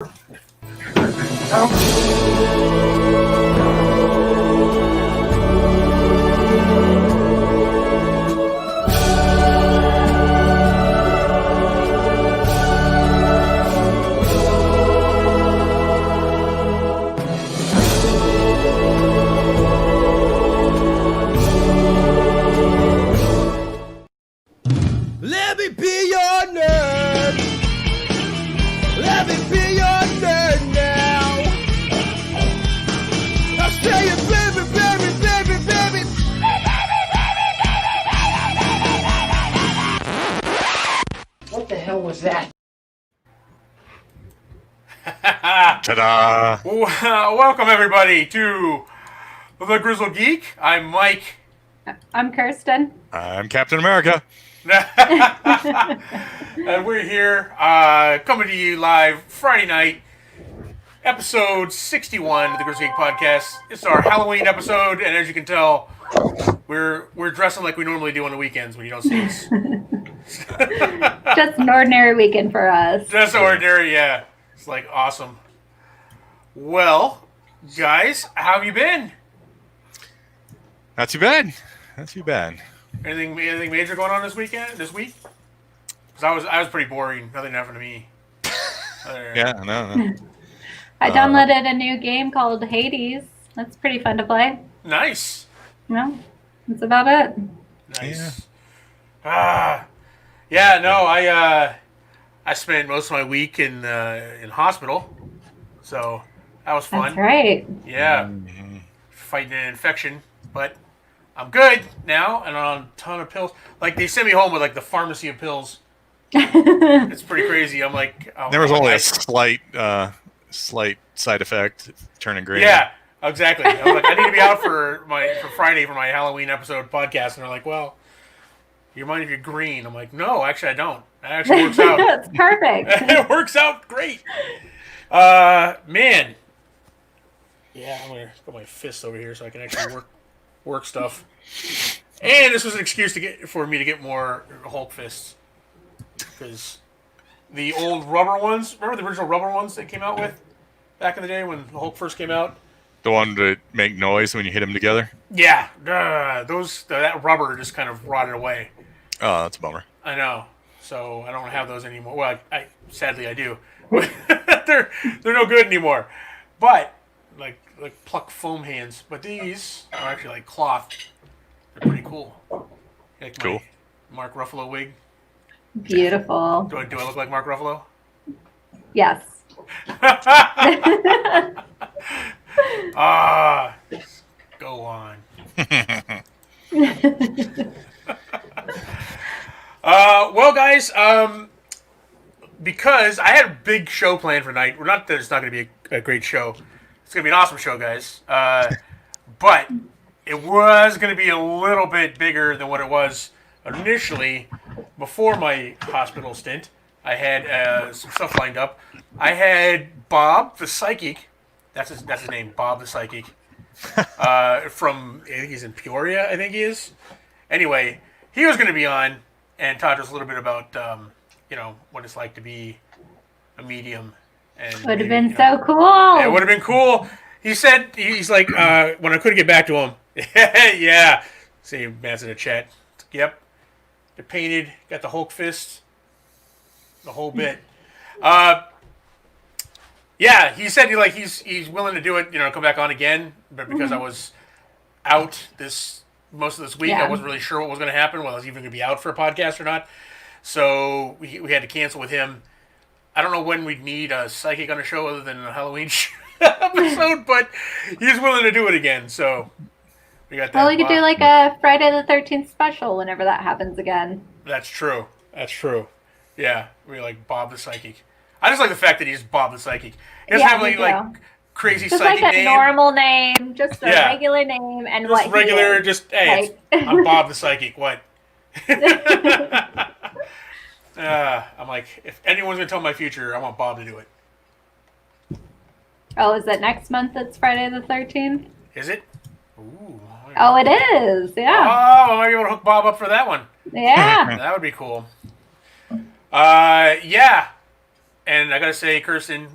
Let me be your nerd. Let me be your nerd now. I'm saying baby, baby, baby, baby. What the hell was that? Ta-da! Welcome everybody to the Grizzled Geek. I'm Mike. I'm Kirsten. I'm Captain America. And we're here coming to you live Friday night, episode 61 of the Grizzled Geek Podcast. It's our Halloween episode, and as you can tell, we're dressing like we normally do on the weekends when you don't see us. Just an ordinary weekend for us. Just ordinary, yeah. It's like awesome. Well, guys, how have you been? Not too bad. Not too bad. Anything major going on this week? Because I was pretty boring. Nothing happened to me. Yeah, no. I downloaded a new game called Hades. That's pretty fun to play. Nice. No, that's about it. Nice. I spent most of my week in hospital, so that was fun. That's right. Yeah, fighting an infection, but I'm good now, and on a ton of pills. Like they sent me home with like the pharmacy of pills. It's pretty crazy. I'm like, There was only a slight side effect, turning green. Yeah, exactly. I was like, I need to be out for Friday for my Halloween episode podcast, and they're like, well, you mind if you're green? I'm like, no, actually, I don't. That actually works out. That's perfect. It works out great. Man. Yeah, I'm gonna put my fist over here so I can actually work stuff. And this was an excuse for me to get more Hulk fists, because the old rubber ones. Remember the original rubber ones they came out with back in the day when the Hulk first came out? The one that make noise when you hit them together? Yeah. That rubber just kind of rotted away. Oh, that's a bummer. I know. So I don't have those anymore. Well, sadly I do. they're no good anymore. But like pluck foam hands. But these are actually like cloth. They're pretty cool. Like cool. My Mark Ruffalo wig. Beautiful. Do I look like Mark Ruffalo? Yes. Go on. Well, guys, because I had a big show planned for tonight. Well, not that it's not going to be a great show. It's going to be an awesome show, guys. But it was going to be a little bit bigger than what it was initially before my hospital stint. I had some stuff lined up. I had Bob the Psychic. That's his name, Bob the Psychic. From, I think he's in Peoria, I think he is. Anyway, he was going to be on and taught us a little bit about, what it's like to be a medium. And Would have been so cool. It would have been cool. He said, he's like, when I couldn't get back to him, yeah. See, man's in the chat. Yep. They're painted, got the Hulk fist, the whole bit. Yeah, he said he's willing to do it, come back on again, but because I was out most of this week, I wasn't really sure what was going to happen, whether I was even going to be out for a podcast or not. So we had to cancel with him. I don't know when we'd need a psychic on the show other than a Halloween episode, but he's willing to do it again. So we got that. Well, we could do like a Friday the 13th special whenever that happens again. That's true. Yeah, we like Bob the Psychic. I just like the fact that he's Bob the Psychic. He doesn't have like crazy just psychic like a name. Normal name, just a regular name, and just what regular, he is. Hey, I'm Bob the Psychic. What? I'm like, if anyone's gonna tell my future, I want Bob to do it. Oh, is it next month? It's Friday the 13th. Is it? Ooh. Oh, it is. Yeah. Oh, I might be able to hook Bob up for that one. Yeah. That would be cool. Yeah. And I gotta say, Kirsten,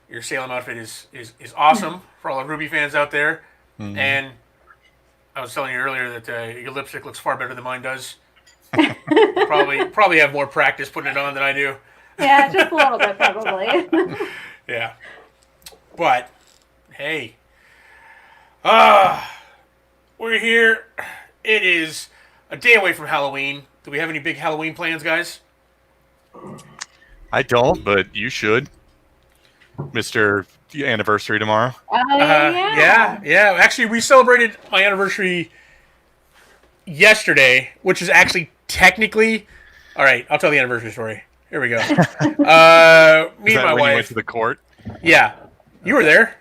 your Salem outfit is awesome for all the Ruby fans out there. Mm-hmm. And I was telling you earlier that your lipstick looks far better than mine does. probably have more practice putting it on than I do. Yeah, just a little bit probably. Yeah. But hey, we're here. It is a day away from Halloween. Do we have any big Halloween plans, guys? I don't, but you should. Mr. Anniversary tomorrow. Oh Yeah. Actually, we celebrated my anniversary yesterday, which is actually technically. All right, I'll tell the anniversary story. Here we go. Me Is and that my when you went wife. to the court? Yeah, you were there.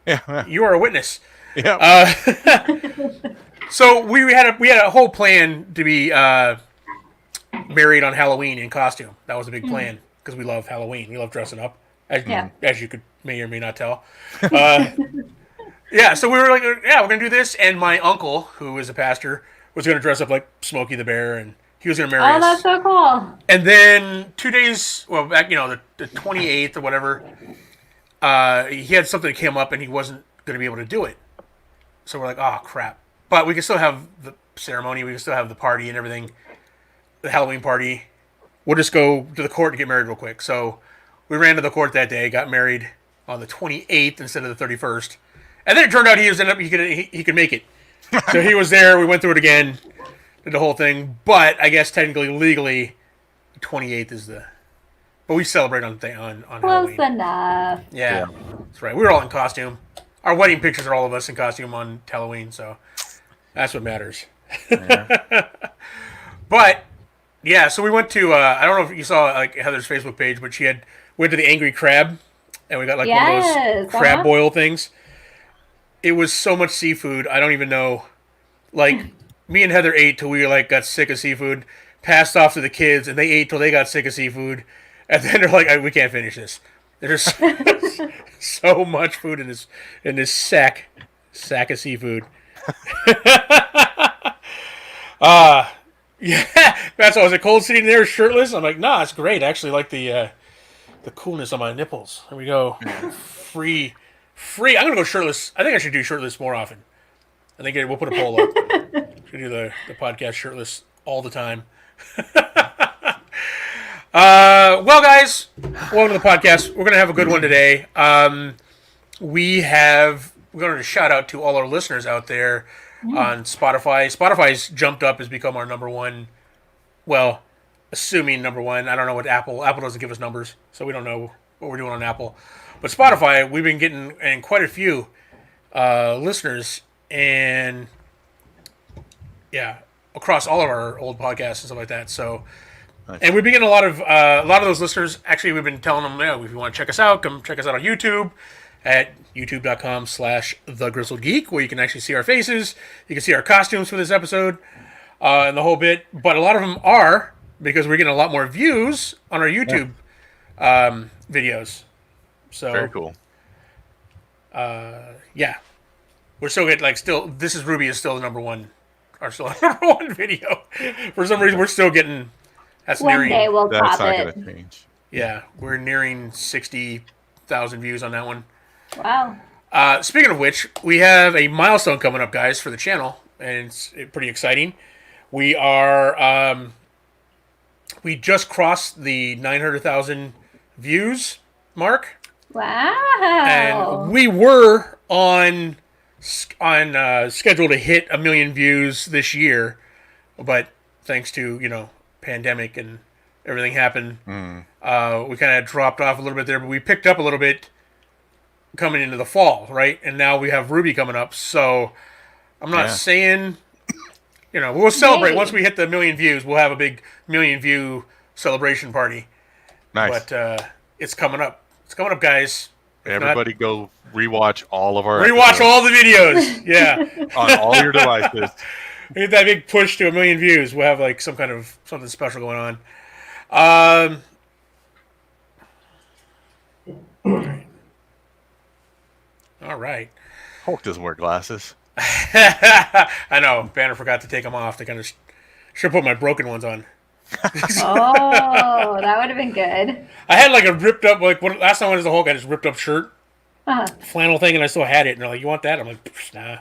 Yeah. You were a witness. Yeah. So we had a whole plan to be married on Halloween in costume. That was a big plan because we love Halloween. We love dressing up, as you could may or may not tell. Yeah, so we were like, yeah, we're gonna do this, and my uncle, who is a pastor, was gonna dress up like Smokey the Bear, and he was gonna marry us. Oh, that's so cool. And then 2 days, well, back, the 28th or whatever, he had something that came up, and he wasn't gonna be able to do it. So we're like, oh crap! But we can still have the ceremony. We can still have the party and everything, the Halloween party. We'll just go to the court and get married real quick. So we ran to the court that day, got married on the 28th instead of the 31st. And then it turned out he could make it. So he was there. We went through it again, did the whole thing. But I guess technically, legally, the 28th is the. But we celebrate on Close Halloween. enough. Yeah, that's right. We were all in costume. Our wedding pictures are all of us in costume on Halloween, so that's what matters. Yeah. But yeah, so we went to. I don't know if you saw like Heather's Facebook page, but we went to the Angry Crab, and we got like one of those crab boil things. It was so much seafood. I don't even know. Like, me and Heather ate till we got sick of seafood, passed off to the kids, and they ate till they got sick of seafood. And then they're like, we can't finish this. There's so much food in this sack of seafood. Yeah, that's why I was like cold sitting there shirtless. I'm like, nah, it's great. I actually like the coolness on my nipples. There we go. Free. I'm gonna go shirtless. I think I should do shirtless more often. I think we'll put a poll up. Should do the podcast shirtless all the time. Well, guys, welcome to the podcast. We're gonna have a good one today. We're going to shout out to all our listeners out there on Spotify. Spotify's jumped up, has become our number one. Well, assuming number one. I don't know what Apple doesn't give us numbers, so we don't know what we're doing on Apple. But Spotify, we've been getting in quite a few listeners, and yeah, across all of our old podcasts and stuff like that. So, nice. And we've been getting a lot of those listeners. Actually, we've been telling them, if you want to check us out, come check us out on YouTube at youtube.com/The Grizzled Geek, where you can actually see our faces. You can see our costumes for this episode and the whole bit. But a lot of them are because we're getting a lot more views on our YouTube videos. So very cool. Yeah, we're still getting This Is Ruby is still the number one, number one video. For some reason, we're still getting. One day we'll pop not it. Gonna change. Yeah, we're nearing 60,000 views on that one. Wow. Speaking of which, we have a milestone coming up, guys, for the channel, and it's pretty exciting. We are we just crossed the 900,000 views mark. Wow. And we were on schedule to hit 1 million views this year, but thanks to pandemic and everything happened, we kind of dropped off a little bit there. But we picked up a little bit coming into the fall, right? And now we have Ruby coming up. So I'm not saying, we'll celebrate once we hit the 1 million views. We'll have a big 1 million view celebration party. Nice. But it's coming up. It's coming up, guys. Everybody go rewatch all of our episodes. All the videos. Yeah. On all your devices. Get that big push to 1 million views. We'll have something special going on. All right. Hulk doesn't wear glasses. I know. Banner forgot to take them off. They kind of should put my broken ones on. Oh, that would have been good. I had like a ripped up, like last time I went as the Hulk, I had this ripped up shirt, Uh-huh. flannel thing, and I still had it. And they're like, "You want that?" I'm like, "Nah."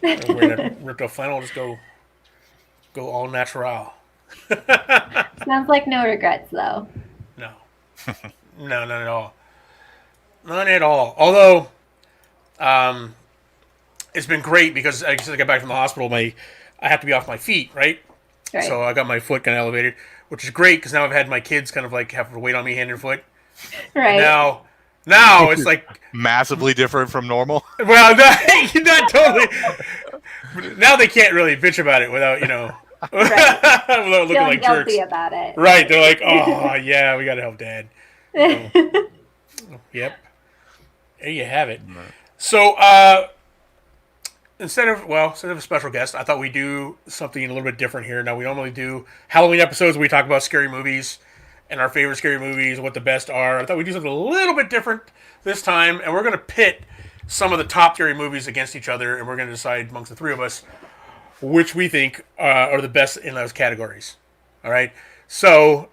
I don't wear that ripped up flannel. Just go all natural. Sounds like no regrets, though. No, no, none at all. None at all. Although, it's been great because since I got back from the hospital, I have to be off my feet, right? Right. So I got my foot kind of elevated, which is great because now I've had my kids kind of like have to wait on me hand and foot. Right. Now it's like Massively different from normal. well, not totally. Now they can't really bitch about it without Right. without looking Feeling like guilty jerks. about it. Right? They're like, oh yeah, we gotta help Dad. Yep. There you have it. So instead of a special guest, I thought we'd do something a little bit different here. Now we normally do Halloween episodes where we talk about scary movies and our favorite scary movies, what the best are. I thought we'd do something a little bit different this time, and we're going to pit some of the top scary movies against each other, and we're going to decide amongst the three of us which we think are the best in those categories. All right? So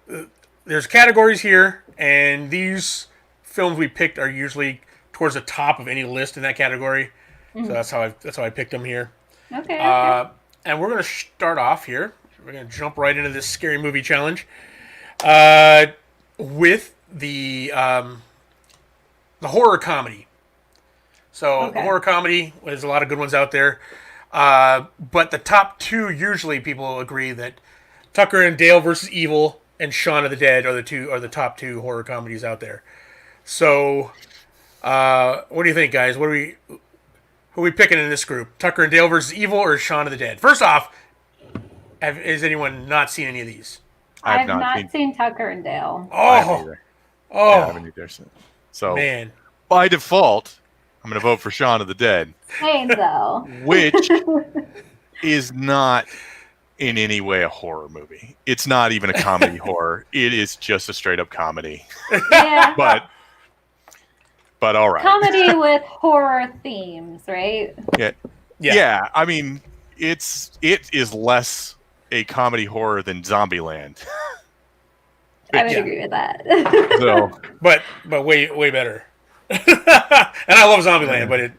there's categories here, and these films we picked are usually towards the top of any list in that category. So that's how I picked them here. Okay. And we're going to start off here. We're going to jump right into this scary movie challenge with the horror comedy. So the horror comedy, there's a lot of good ones out there. But the top two, usually people agree that Tucker and Dale versus Evil and Shaun of the Dead are the top two horror comedies out there. So what do you think, guys? Who are we picking in this group? Tucker and Dale versus Evil or Shaun of the Dead? First off, has anyone not seen any of these? I've not seen Tucker and Dale. I haven't either. So Man. by default, I'm going to vote for Shaun of the Dead, Same, though. which is not in any way a horror movie. It's not even a comedy horror. It is just a straight up comedy. Yeah. But all right. Comedy with horror themes, right? Yeah. I mean, it is less a comedy horror than Zombieland. I would agree with that. So, but way better. And I love Zombieland, but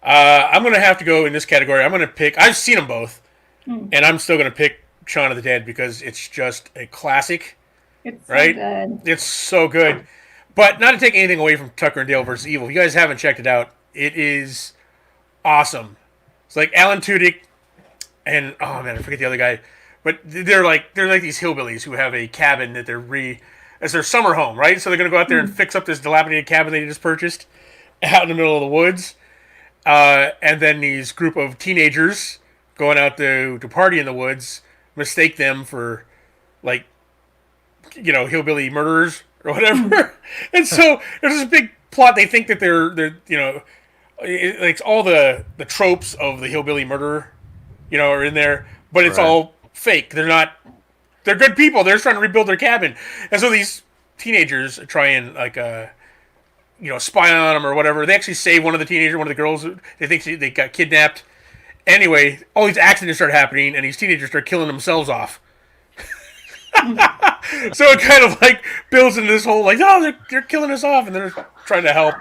I'm gonna have to go in this category. I'm gonna pick. I've seen them both, and I'm still gonna pick Shaun of the Dead because it's just a classic. It's so right? good. It's so good. But not to take anything away from Tucker and Dale versus Evil. If you guys haven't checked it out, it is awesome. It's like Alan Tudyk and I forget the other guy. But they're like these hillbillies who have a cabin that as their summer home, right? So they're gonna go out there and fix up this dilapidated cabin they just purchased out in the middle of the woods. And then these group of teenagers going out to party in the woods mistake them for hillbilly murderers or whatever. And so there's this big plot. They think that they're like all the tropes of the hillbilly murderer, are in there, but it's all fake. They're good people. They're just trying to rebuild their cabin. And so these teenagers try and spy on them or whatever. They actually save one of the girls. They think they got kidnapped. Anyway, all these accidents start happening, and these teenagers start killing themselves off. So it kind of builds into this whole they're killing us off, and they're trying to help.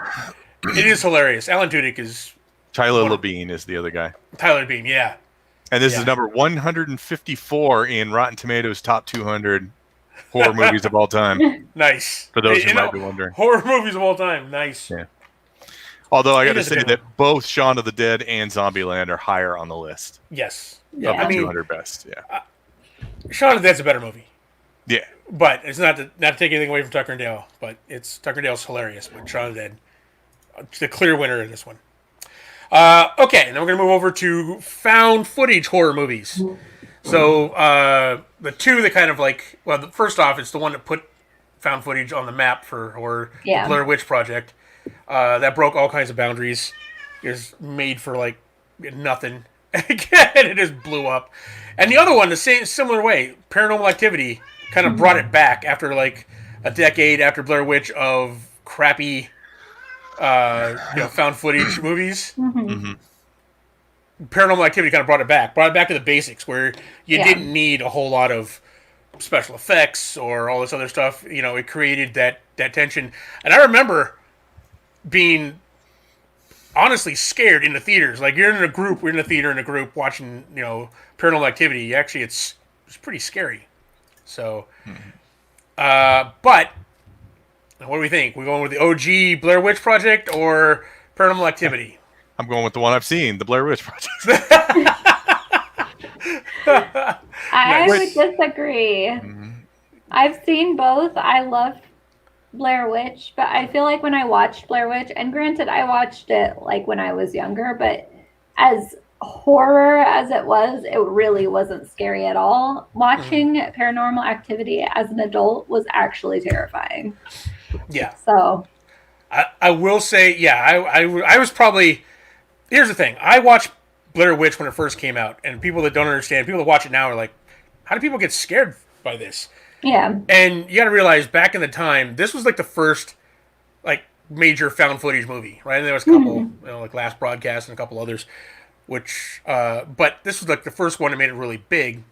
It is hilarious. Alan Tudyk is Tyler Labine is the other guy. Tyler Labine, yeah. And this is number 154 in Rotten Tomatoes top 200 horror movies of all time. Nice. For those who might be wondering. Horror movies of all time. Nice. Yeah. Although I got to say that both Shaun of the Dead and Zombieland are higher on the list. Yes. Of the 200 best. Yeah. Shaun of the Dead's a better movie. Yeah. But it's not to take anything away from Tucker and Dale, but Tucker and Dale's hilarious. But Shaun of the Dead, the clear winner in this one. Okay, and then we're going to move over to found footage horror movies. So the two that kind of first off, it's the one that put found footage on the map for horror, the Blair Witch Project. That broke all kinds of boundaries. It was made for nothing. Again, it just blew up. And the other one, the similar way, Paranormal Activity kind of brought it back after a decade after Blair Witch of crappy found footage movies. Mm-hmm. Paranormal Activity kind of brought it back to the basics, where you Yeah. didn't need a whole lot of special effects or all this other stuff. You know, it created that tension. And I remember being honestly scared in the theaters. Like, you're in a group, we're in a theater in a group watching, you know, Paranormal Activity. Actually, it's pretty scary. So, but what do we think? We going with the OG Blair Witch Project or Paranormal Activity? I'm going with the one I've seen, the Blair Witch Project. I Nice. would disagree. I've seen both. I love Blair Witch, but I feel like when I watched Blair Witch, and granted, I watched it like when I was younger, but as horror as it really wasn't scary at all. Watching Paranormal Activity as an adult was actually terrifying. Yeah. So, I will say, yeah, I was probably. Here's the thing. I watched Blair Witch when it first came out, and people that don't understand, people that watch it now are like, how do people get scared by this? yeah. And you got to realize, back in the time, this was like the first like major found footage movie, right? And there was a couple, you know, like Last Broadcast and a couple others, which, but this was like the first one that made it really big.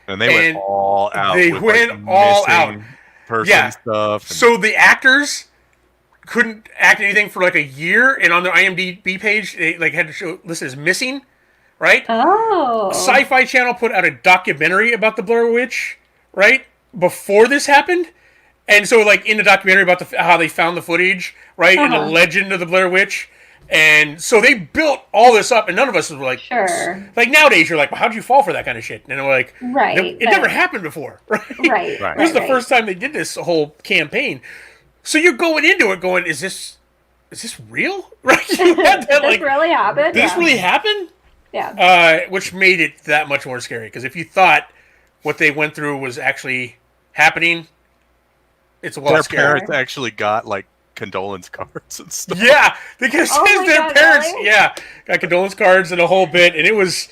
And they went all out. They with, went like, all out. missing person Yeah. stuff. And So the actors couldn't act anything for like a year, and on their IMDb page, they like had to show listed as missing, right? Oh. Sci-Fi Channel put out a documentary about the Blair Witch, right, before this happened, and so like in the documentary about how they found the footage, right, and the legend of the Blair Witch, and so they built all this up, and none of us were like, Sure. like nowadays you're like, well, how'd you fall for that kind of shit? And we're like, Right, it but- never happened before, right? Right. Right. This is the first time they did this whole campaign. So you're going into it going, is this real? Right? You had that, This like, really happened? this Yeah. really happened? Yeah. Which made it that much more scary. Because if you thought what they went through was actually happening, it's a lot their scarier. parents actually got like condolence cards and stuff. Yeah, because Oh my their God, parents, really? yeah, got condolence cards and a whole bit, and it was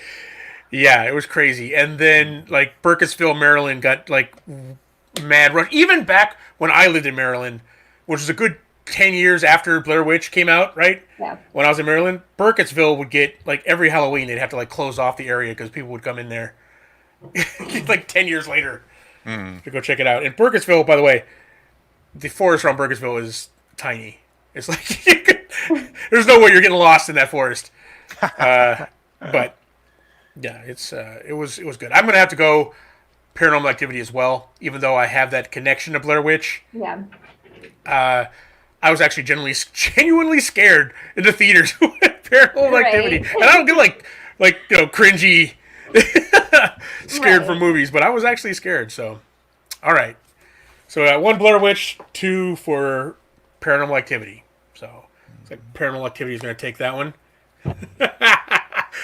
crazy. And then like Burkittsville, Maryland, got like mad rush. Even back when I lived in Maryland, which was a good 10 years after Blair Witch came out, right? Yeah. When I was in Maryland, Burkittsville would get like every Halloween they'd have to like close off the area because people would come in there, like 10 years later, to go check it out. And Burkittsville, by the way, the forest around Burkittsville is tiny. It's like there's no way you're getting lost in that forest. But yeah, it was good. I'm gonna have to go Paranormal Activity as well, even though I have that connection to Blair Witch. Yeah. I was actually genuinely scared in the theaters with Paranormal Right. Activity, and I don't get like you know, cringy scared for Right. movies, but I was actually scared. So, all right. So one Blair Witch, 2 for Paranormal Activity. So it's like Paranormal Activity is going to take that one.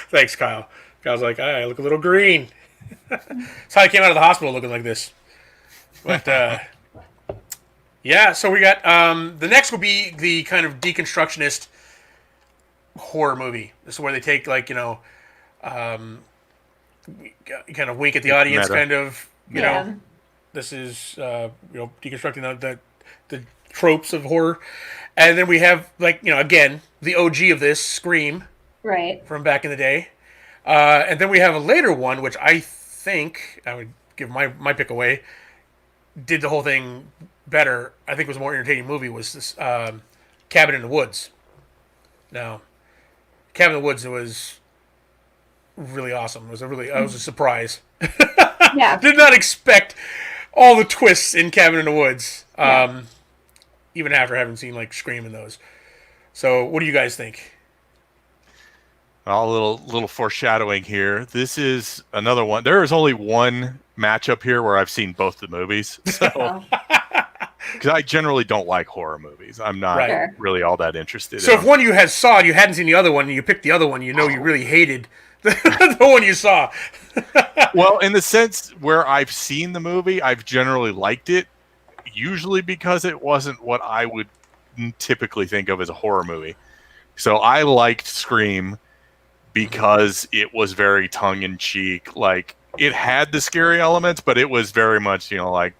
Thanks, Kyle. Kyle's like, I look a little green. That's how I came out of the hospital looking like this. But yeah, so we got the next will be the kind of deconstructionist horror movie. This is where they take like, you know, kind of wink at the audience, Meta. kind of, you Yeah. know. This is you know, deconstructing the tropes of horror, and then we have like, you know, again the OG of this, Scream Right. from back in the day, and then we have a later one which I think I would give my pick away. Did the whole thing better. I think was a more entertaining movie. Was this Cabin in the Woods? Now, Cabin in the Woods was really awesome. It was a surprise. Yeah. Did not expect all the twists in Cabin in the Woods, even after having seen like Scream in those. So, what do you guys think? Well, a little foreshadowing here. This is another one. There is only one matchup here where I've seen both the movies. So, Oh, because I generally don't like horror movies. I'm not Right. Sure. really all that interested So, in if one you had saw and you hadn't seen the other one, and you picked the other one, you know you really hated the one you saw. Well, in the sense where I've seen the movie, I've generally liked it, usually because it wasn't what I would typically think of as a horror movie. So I liked Scream because it was very tongue-in-cheek. Like, it had the scary elements, but it was very much, you know, like,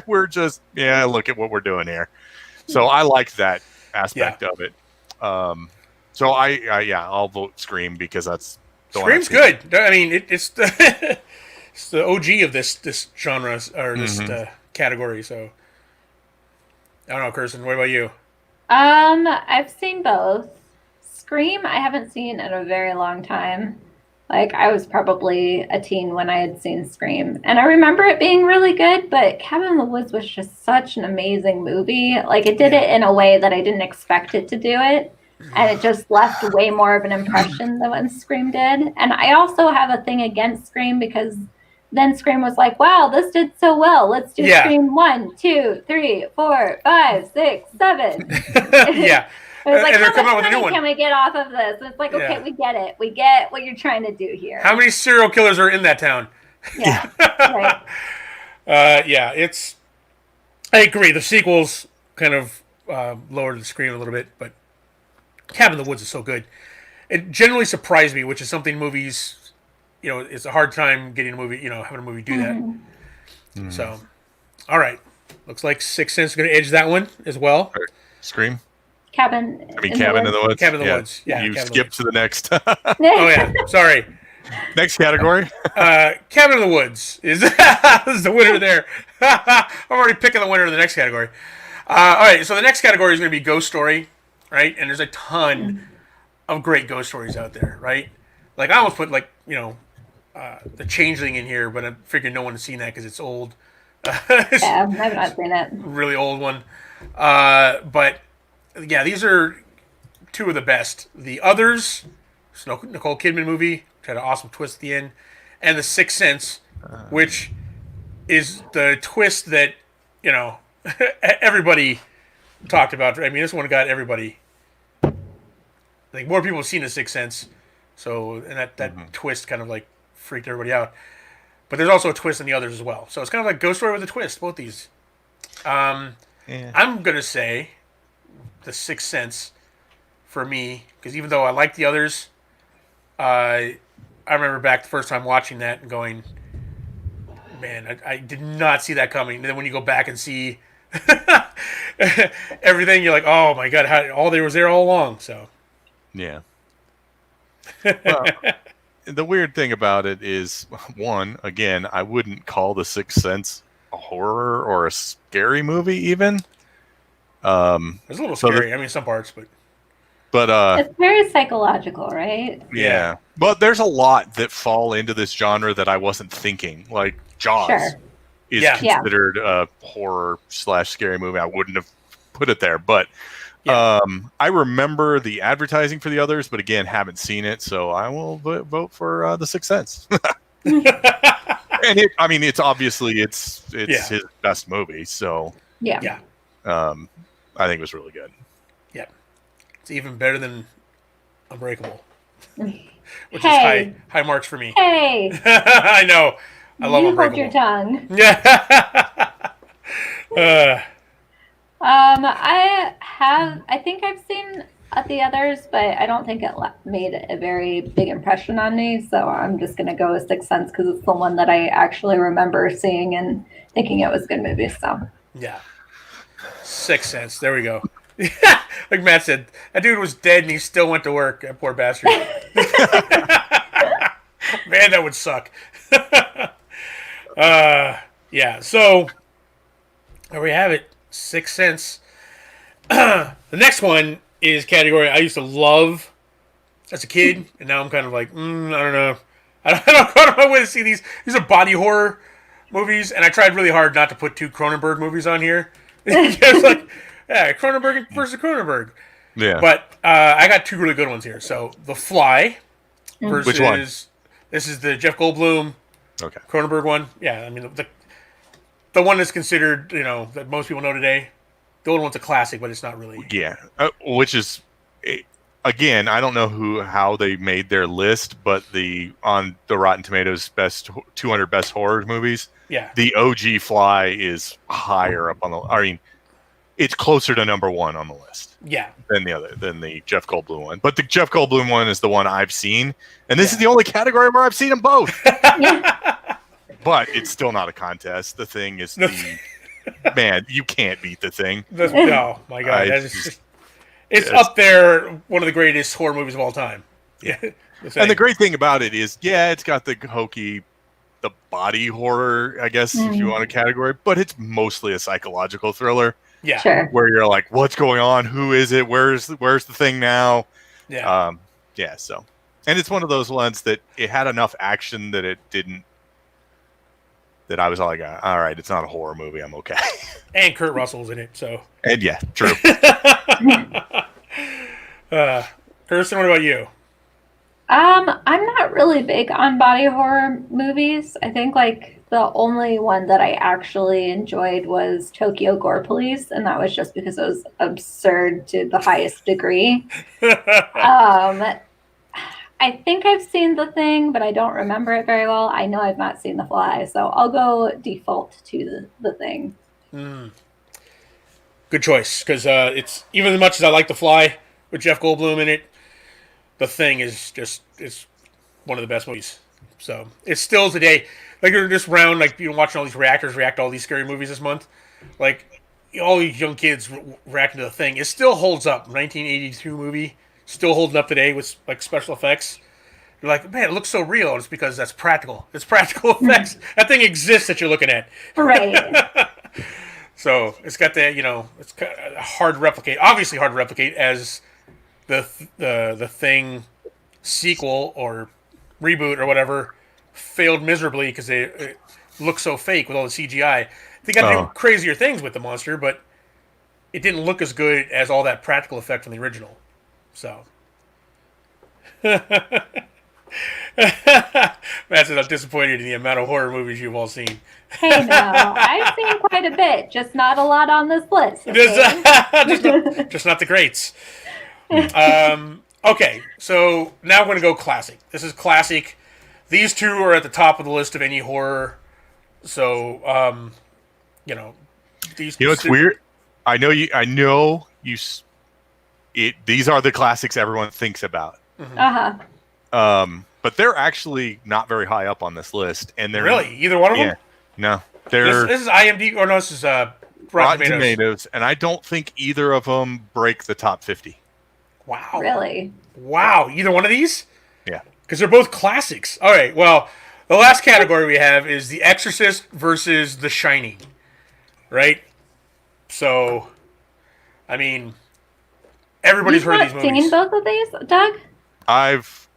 we're just, look at what we're doing here. So I liked that aspect of it. So I'll vote Scream because that's Scream's good. I mean, it's the it's the OG of this genre or this category. So I don't know, Kirsten. What about you? I've seen both. Scream, I haven't seen in a very long time. Like, I was probably a teen when I had seen Scream. And I remember it being really good, but Cabin in the Woods was just such an amazing movie. Like, it did it in a way that I didn't expect it to do it. And it just left way more of an impression than what Scream did. And I also have a thing against Scream because then Scream was like, wow, this did so well. Let's do Scream 1, 2, 3, 4, 5, 6, 7. Yeah. It was like, and they're how coming out much with a new money one. can we get off of this? It's like, okay, we get it. We get what you're trying to do here. How many serial killers are in that town? Yeah. Right. It's. I agree. The sequels kind of lowered the Scream a little bit, but Cabin in the Woods is so good. It generally surprised me, which is something movies, it's a hard time getting a movie, having a movie do that. So, all right. Looks like Sixth Sense is going to edge that one as well. Scream? Cabin in the Woods. Cabin in the Woods. Yeah. You skip to the next. Oh, yeah. Sorry. Next category. Cabin in the Woods is the winner there. I'm already picking the winner of the next category. All right. So the next category is going to be Ghost Story, right? And there's a ton of great ghost stories out there, right? Like, I almost put, The Changeling in here, but I figured no one has seen that because it's old. Yeah, I've not seen it. Really old one. But yeah, these are two of the best. The Others, Nicole Kidman movie, which had an awesome twist at the end, and The Sixth Sense, which is the twist that everybody talked about. I mean, this one got everybody. I think more people have seen The Sixth Sense, and that twist kind of freaked everybody out. But there's also a twist in The Others as well. So it's kind of like Ghost Story with a twist, both these. I'm going to say The Sixth Sense for me, because even though I like The Others, I remember back the first time watching that and going, man, I did not see that coming. And then when you go back and see everything, you're like, oh my God, all there was there all along. So, yeah. Well, the weird thing about it is, one, again, I wouldn't call The Sixth Sense a horror or a scary movie even. It's a little scary. I mean, some parts, but it's very psychological, right? Yeah. But there's a lot that fall into this genre that I wasn't thinking. Like Jaws is considered a horror / scary movie. I wouldn't have put it there, but I remember the advertising for The Others, but again, haven't seen it, so I will vote for The Sixth Sense. And it's obviously it's his best movie, so I think it was really good. Yeah, it's even better than Unbreakable, which is high marks for me. Hey, I know, I love Unbreakable. You hold your tongue. Yeah. I think I've seen The Others, but I don't think it made a very big impression on me. So I'm just going to go with Sixth Sense because it's the one that I actually remember seeing and thinking it was a good movie. So yeah, Sixth Sense. There we go. Like Matt said, that dude was dead and he still went to work. That poor bastard. Man, that would suck. Yeah. So there we have it. Sixth Sense. The next one is category I used to love as a kid, and now I'm kind of like, I don't know. I don't go to my way to see these. These are body horror movies, and I tried really hard not to put 2 Cronenberg movies on here. It's like, Cronenberg versus Cronenberg. Yeah. But I got 2 really good ones here. So The Fly versus which one? This is the Jeff Goldblum Cronenberg one. Yeah, I mean the one that's considered, that most people know today. The old one's a classic, but it's not really. Yeah, which is, again, I don't know how they made their list, but on the Rotten Tomatoes 200 best horror movies, the OG Fly is higher up on the. I mean, it's closer to number 1 on the list. Yeah. Than the Jeff Goldblum one, but the Jeff Goldblum one is the one I've seen, and this is the only category where I've seen them both. But it's still not a contest. The Thing is man, you can't beat The Thing. Oh my God, it's up there, one of the greatest horror movies of all time. Yeah. And the great thing about it is, it's got the hokey, the body horror, I guess, if you want a category, but it's mostly a psychological thriller. Yeah. Sure. Where you're like, what's going on? Who is it? Where's the thing now? Yeah. So. And it's one of those ones that it had enough action that it didn't, that I was like, all right, it's not a horror movie. I'm okay. And Kurt Russell's in it, so. And yeah, true. Kirsten, what about you? I'm not really big on body horror movies. I think like the only one that I actually enjoyed was Tokyo Gore Police, and that was just because it was absurd to the highest degree. I think I've seen The Thing, but I don't remember it very well. I know I've not seen The Fly, so I'll go default to The Thing. Good choice, because it's even as much as I like The Fly with Jeff Goldblum in it, The Thing is it's one of the best movies. So it's still today, like this round, like watching all these reactors react to all these scary movies this month, like all these young kids reacting to The Thing. It still holds up. 1982 movie. Still holding up today with like special effects. You're like, man, it looks so real. And it's because that's practical. It's practical effects. That thing exists that you're looking at. Right. So it's got that, it's hard to replicate. Obviously hard to replicate as the Thing sequel or reboot or whatever failed miserably because it looks so fake with all the CGI. They got to do crazier things with the monster, but it didn't look as good as all that practical effect from the original. So, Matt says I'm disappointed in the amount of horror movies you've all seen. Hey, no, I've seen quite a bit, just not a lot on this list. Okay? just not the greats. Okay, so now we're going to go classic. This is classic. These two are at the top of the list of any horror. So, these. It's weird. I know you. These are the classics everyone thinks about. But they're actually not very high up on this list, and they're really either one of them. No, they're this is IMDb or no, this is Rotten Tomatoes, and I don't think either of them break the top 50. Wow, really? Wow, either one of these? Yeah, because they're both classics. All right, well, the last category we have is The Exorcist versus The Shining, right? So, I mean. Everybody's heard these movies. You've not seen both of these, Doug? I've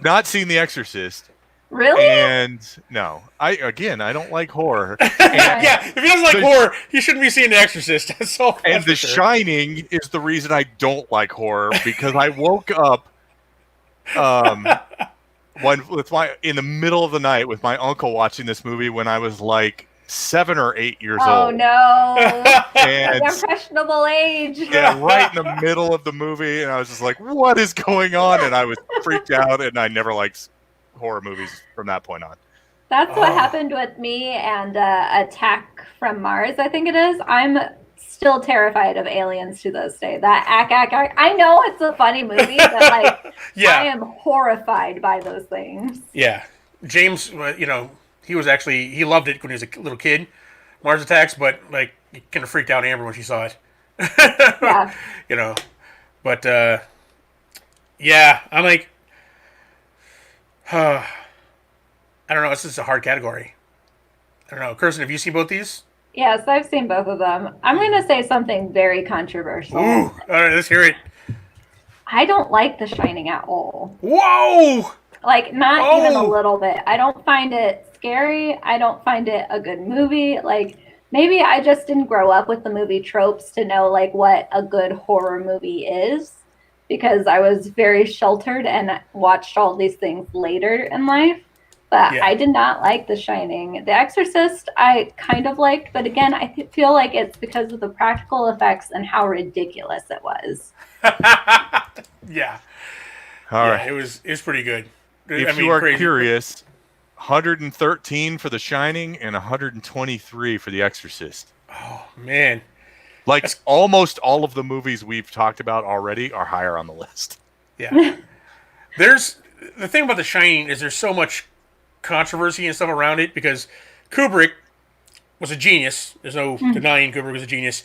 not seen The Exorcist. Really? And no, I don't like horror. Yeah, if he doesn't like horror, he shouldn't be seeing The Exorcist. That's all. And The Shining is the reason I don't like horror because I woke up in the middle of the night with my uncle watching this movie when I was like 7 or 8 years old. Oh no! And impressionable age. Yeah, right in the middle of the movie, and I was just like, "What is going on?" And I was freaked out, and I never liked horror movies from that point on. That's what happened with me and Attack from Mars. I think it is. I'm still terrified of aliens to this day. That ack. I know it's a funny movie, but like, I am horrified by those things. Yeah, James, he loved it when he was a little kid, Mars Attacks, but like he kind of freaked out Amber when she saw it. Yeah. But I'm like, I don't know. This is a hard category. I don't know. Kirsten, have you seen both these? Yes, I've seen both of them. I'm going to say something very controversial. Ooh, all right, let's hear it. I don't like The Shining at all. Whoa! Like, not even a little bit. I don't find it scary. I don't find it a good movie. Like, maybe I just didn't grow up with the movie tropes to know, like, what a good horror movie is. Because I was very sheltered and watched all these things later in life. But I did not like The Shining. The Exorcist, I kind of liked. But again, I feel like it's because of the practical effects and how ridiculous it was. Yeah. All right. It was pretty good. If you are curious, 113 for The Shining and 123 for The Exorcist. Oh, man. Like, almost all of the movies we've talked about already are higher on the list. Yeah. The thing about The Shining is there's so much controversy and stuff around it because Kubrick was a genius. There's no denying Kubrick was a genius.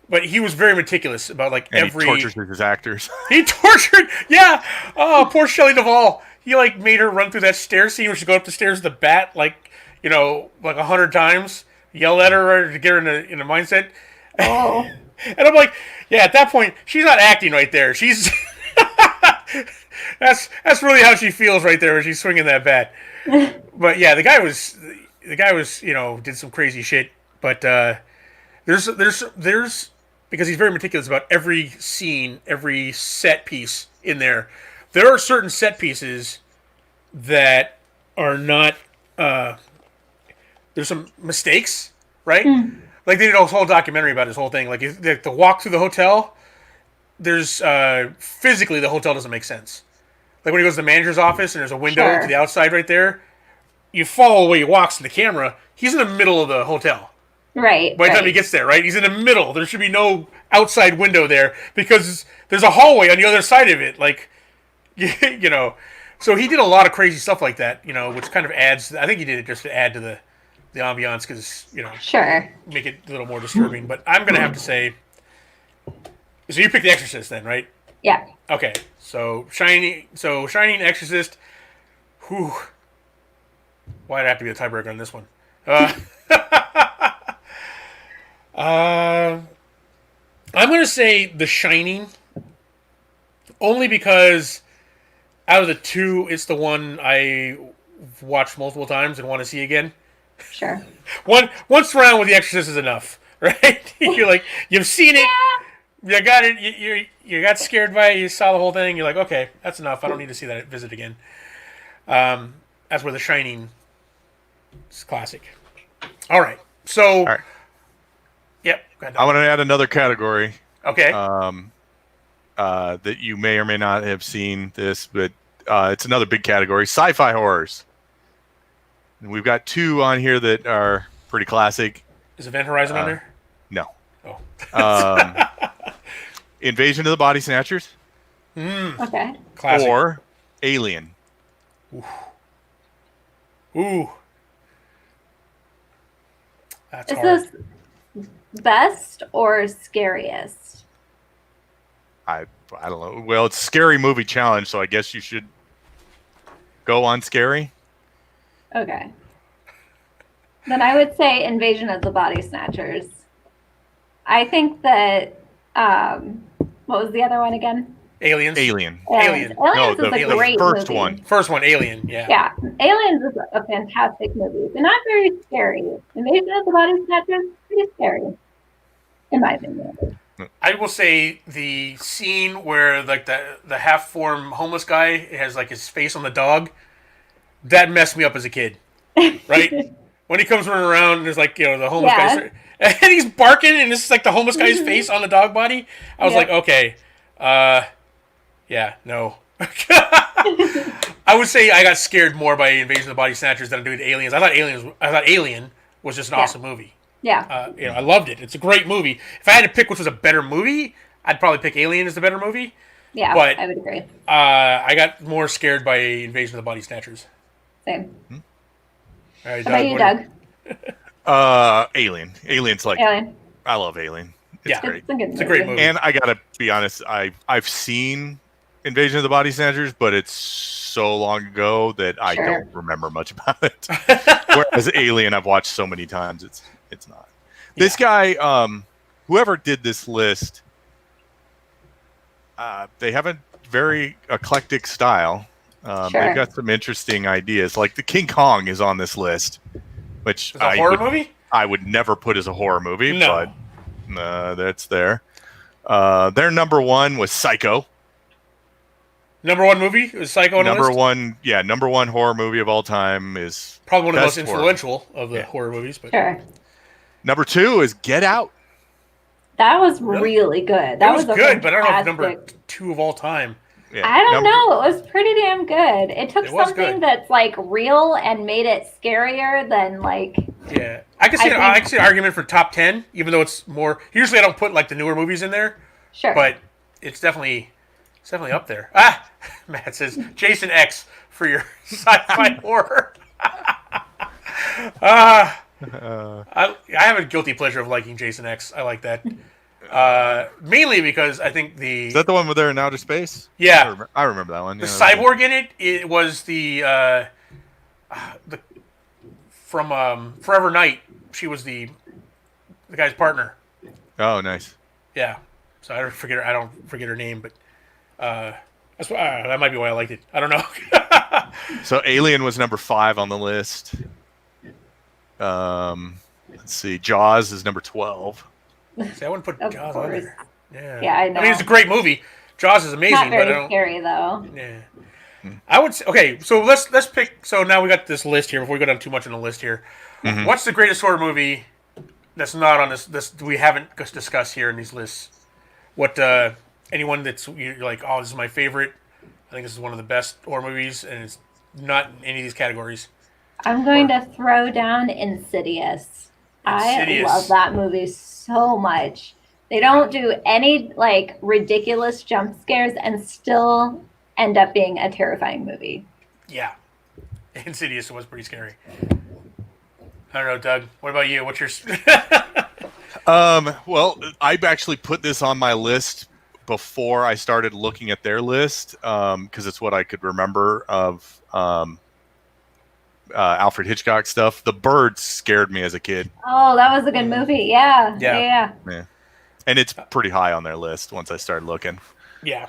but he was very meticulous about like And every. he tortures his actors. He tortured. Yeah. Oh, poor Shelley Duvall. He like made her run through that stair scene where she go up the stairs with the bat, like like 100 times. Yell at her to get her in a mindset. Oh. And I'm like, yeah. At that point, she's not acting right there. She's. That's really how she feels right there when she's swinging that bat. But yeah, the guy was did some crazy shit. But there's because he's very meticulous about every scene, every set piece in there. There are certain set pieces that are not. There's some mistakes, right? Like they did a whole documentary about this whole thing. Like the walk through the hotel. There's physically the hotel doesn't make sense. Like when he goes to the manager's office and there's a window to the outside right there. You follow the way he walks to the camera. He's in the middle of the hotel. Right. By the time he gets there, right? He's in the middle. There should be no outside window there because there's a hallway on the other side of it. Like, So he did a lot of crazy stuff like that, which kind of adds. I think he did it just to add to the ambiance because, Sure. make it a little more disturbing. But I'm going to have to say. So you picked The Exorcist then, right? Yeah. Okay. So Shining, Exorcist. Whew. Why'd I have to be a tiebreaker on this one? I'm going to say The Shining, only because out of the two, it's the one I watched multiple times and want to see again. Sure. Once around with The Exorcist is enough, right? You're like, you've seen it, you got it, you got scared by it, you saw the whole thing, you're like, okay, that's enough. I don't need to see that visit again. That's where The Shining is classic. All right, so. All right. Yep. Go ahead, I want to add another category. Okay. That you may or may not have seen this, but it's another big category: sci-fi horrors. And we've got two on here that are pretty classic. Is Event Horizon on there? No. Oh. Invasion of the Body Snatchers. Okay. Classic. Or Alien. Ooh. That's Is hard. this best or scariest? I don't know. Well, it's a scary movie challenge, so I guess you should go on scary. Okay. Then I would say Invasion of the Body Snatchers. I think that what was the other one again? Aliens. Alien. Alien. Aliens No, is a the great first movie. one. First one, Alien. Yeah. Yeah, Aliens is a fantastic movie. They're not very scary. Invasion of the Body Snatchers pretty scary, in my opinion. I will say the scene where like the half-formed homeless guy has like his face on the dog, that messed me up as a kid. Right? When he comes running around and there's like, the homeless guy and he's barking and this is like the homeless guy's face on the dog body. I was like, okay, yeah, no. I would say I got scared more by Invasion of the Body Snatchers than I did Aliens. I thought Alien was just an awesome movie. Yeah. I loved it. It's a great movie. If I had to pick which was a better movie, I'd probably pick Alien as the better movie. Yeah, but, I would agree. I got more scared by Invasion of the Body Snatchers. Same. All right, How about you, Doug? Alien. Alien's like Alien. I love Alien. It's great. It's a great movie. And I gotta be honest, I've seen Invasion of the Body Snatchers, but it's so long ago that I don't remember much about it. Whereas Alien, I've watched so many times, it's not. This guy, whoever did this list, they have a very eclectic style. They've got some interesting ideas. Like the King Kong is on this list, which movie? I would never put as a horror movie, no. but that's there. Their number one was Psycho. Number one movie was Psycho on the list? Number one horror movie of all time is probably one of the most influential of the horror movies. But sure. Number two is Get Out. That was really good. That was good, but I don't know if number two of all time. Yeah, I don't know. It was pretty damn good. It took something that's like real and made it scarier than like. Yeah, I can see an argument for top 10, even though it's more. Usually, I don't put like the newer movies in there. Sure. But it's definitely up there. Matt says Jason X for your sci-fi horror. I have a guilty pleasure of liking Jason X. I like that. Mainly because I think the... Is that the one where they're in outer space? Yeah. I remember that one. The Yeah, cyborg in it, it was the from Forever Night. She was the guy's partner. Oh, nice. Yeah. So I don't forget her name, but that's why, that might be why I liked it. I don't know. So Alien was number 5 on the list. Let's see. Jaws is number 12. See, I wouldn't put Jaws on there. Yeah. Yeah, I know. I mean, it's a great movie. Jaws is amazing, Not but I very don't. scary though. Yeah. I would say, okay, so let's pick. So now we got this list here. Before we go down too much on the list here, what's the greatest horror movie that's not on this we haven't discussed here in these lists? What anyone that's you're like, oh, this is my favorite. I think this is one of the best horror movies, and it's not in any of these categories. I'm going to throw down Insidious. Insidious. I love that movie so much. They don't do any like ridiculous jump scares and still end up being a terrifying movie. Yeah. Insidious was pretty scary. I don't know, Doug. What about you? What's your... Well, I actually put this on my list before I started looking at their list because it's what I could remember of Alfred Hitchcock stuff. The Bird scared me as a kid. Oh, that was a good movie. Yeah. Yeah. And it's pretty high on their list once I started looking. Yeah.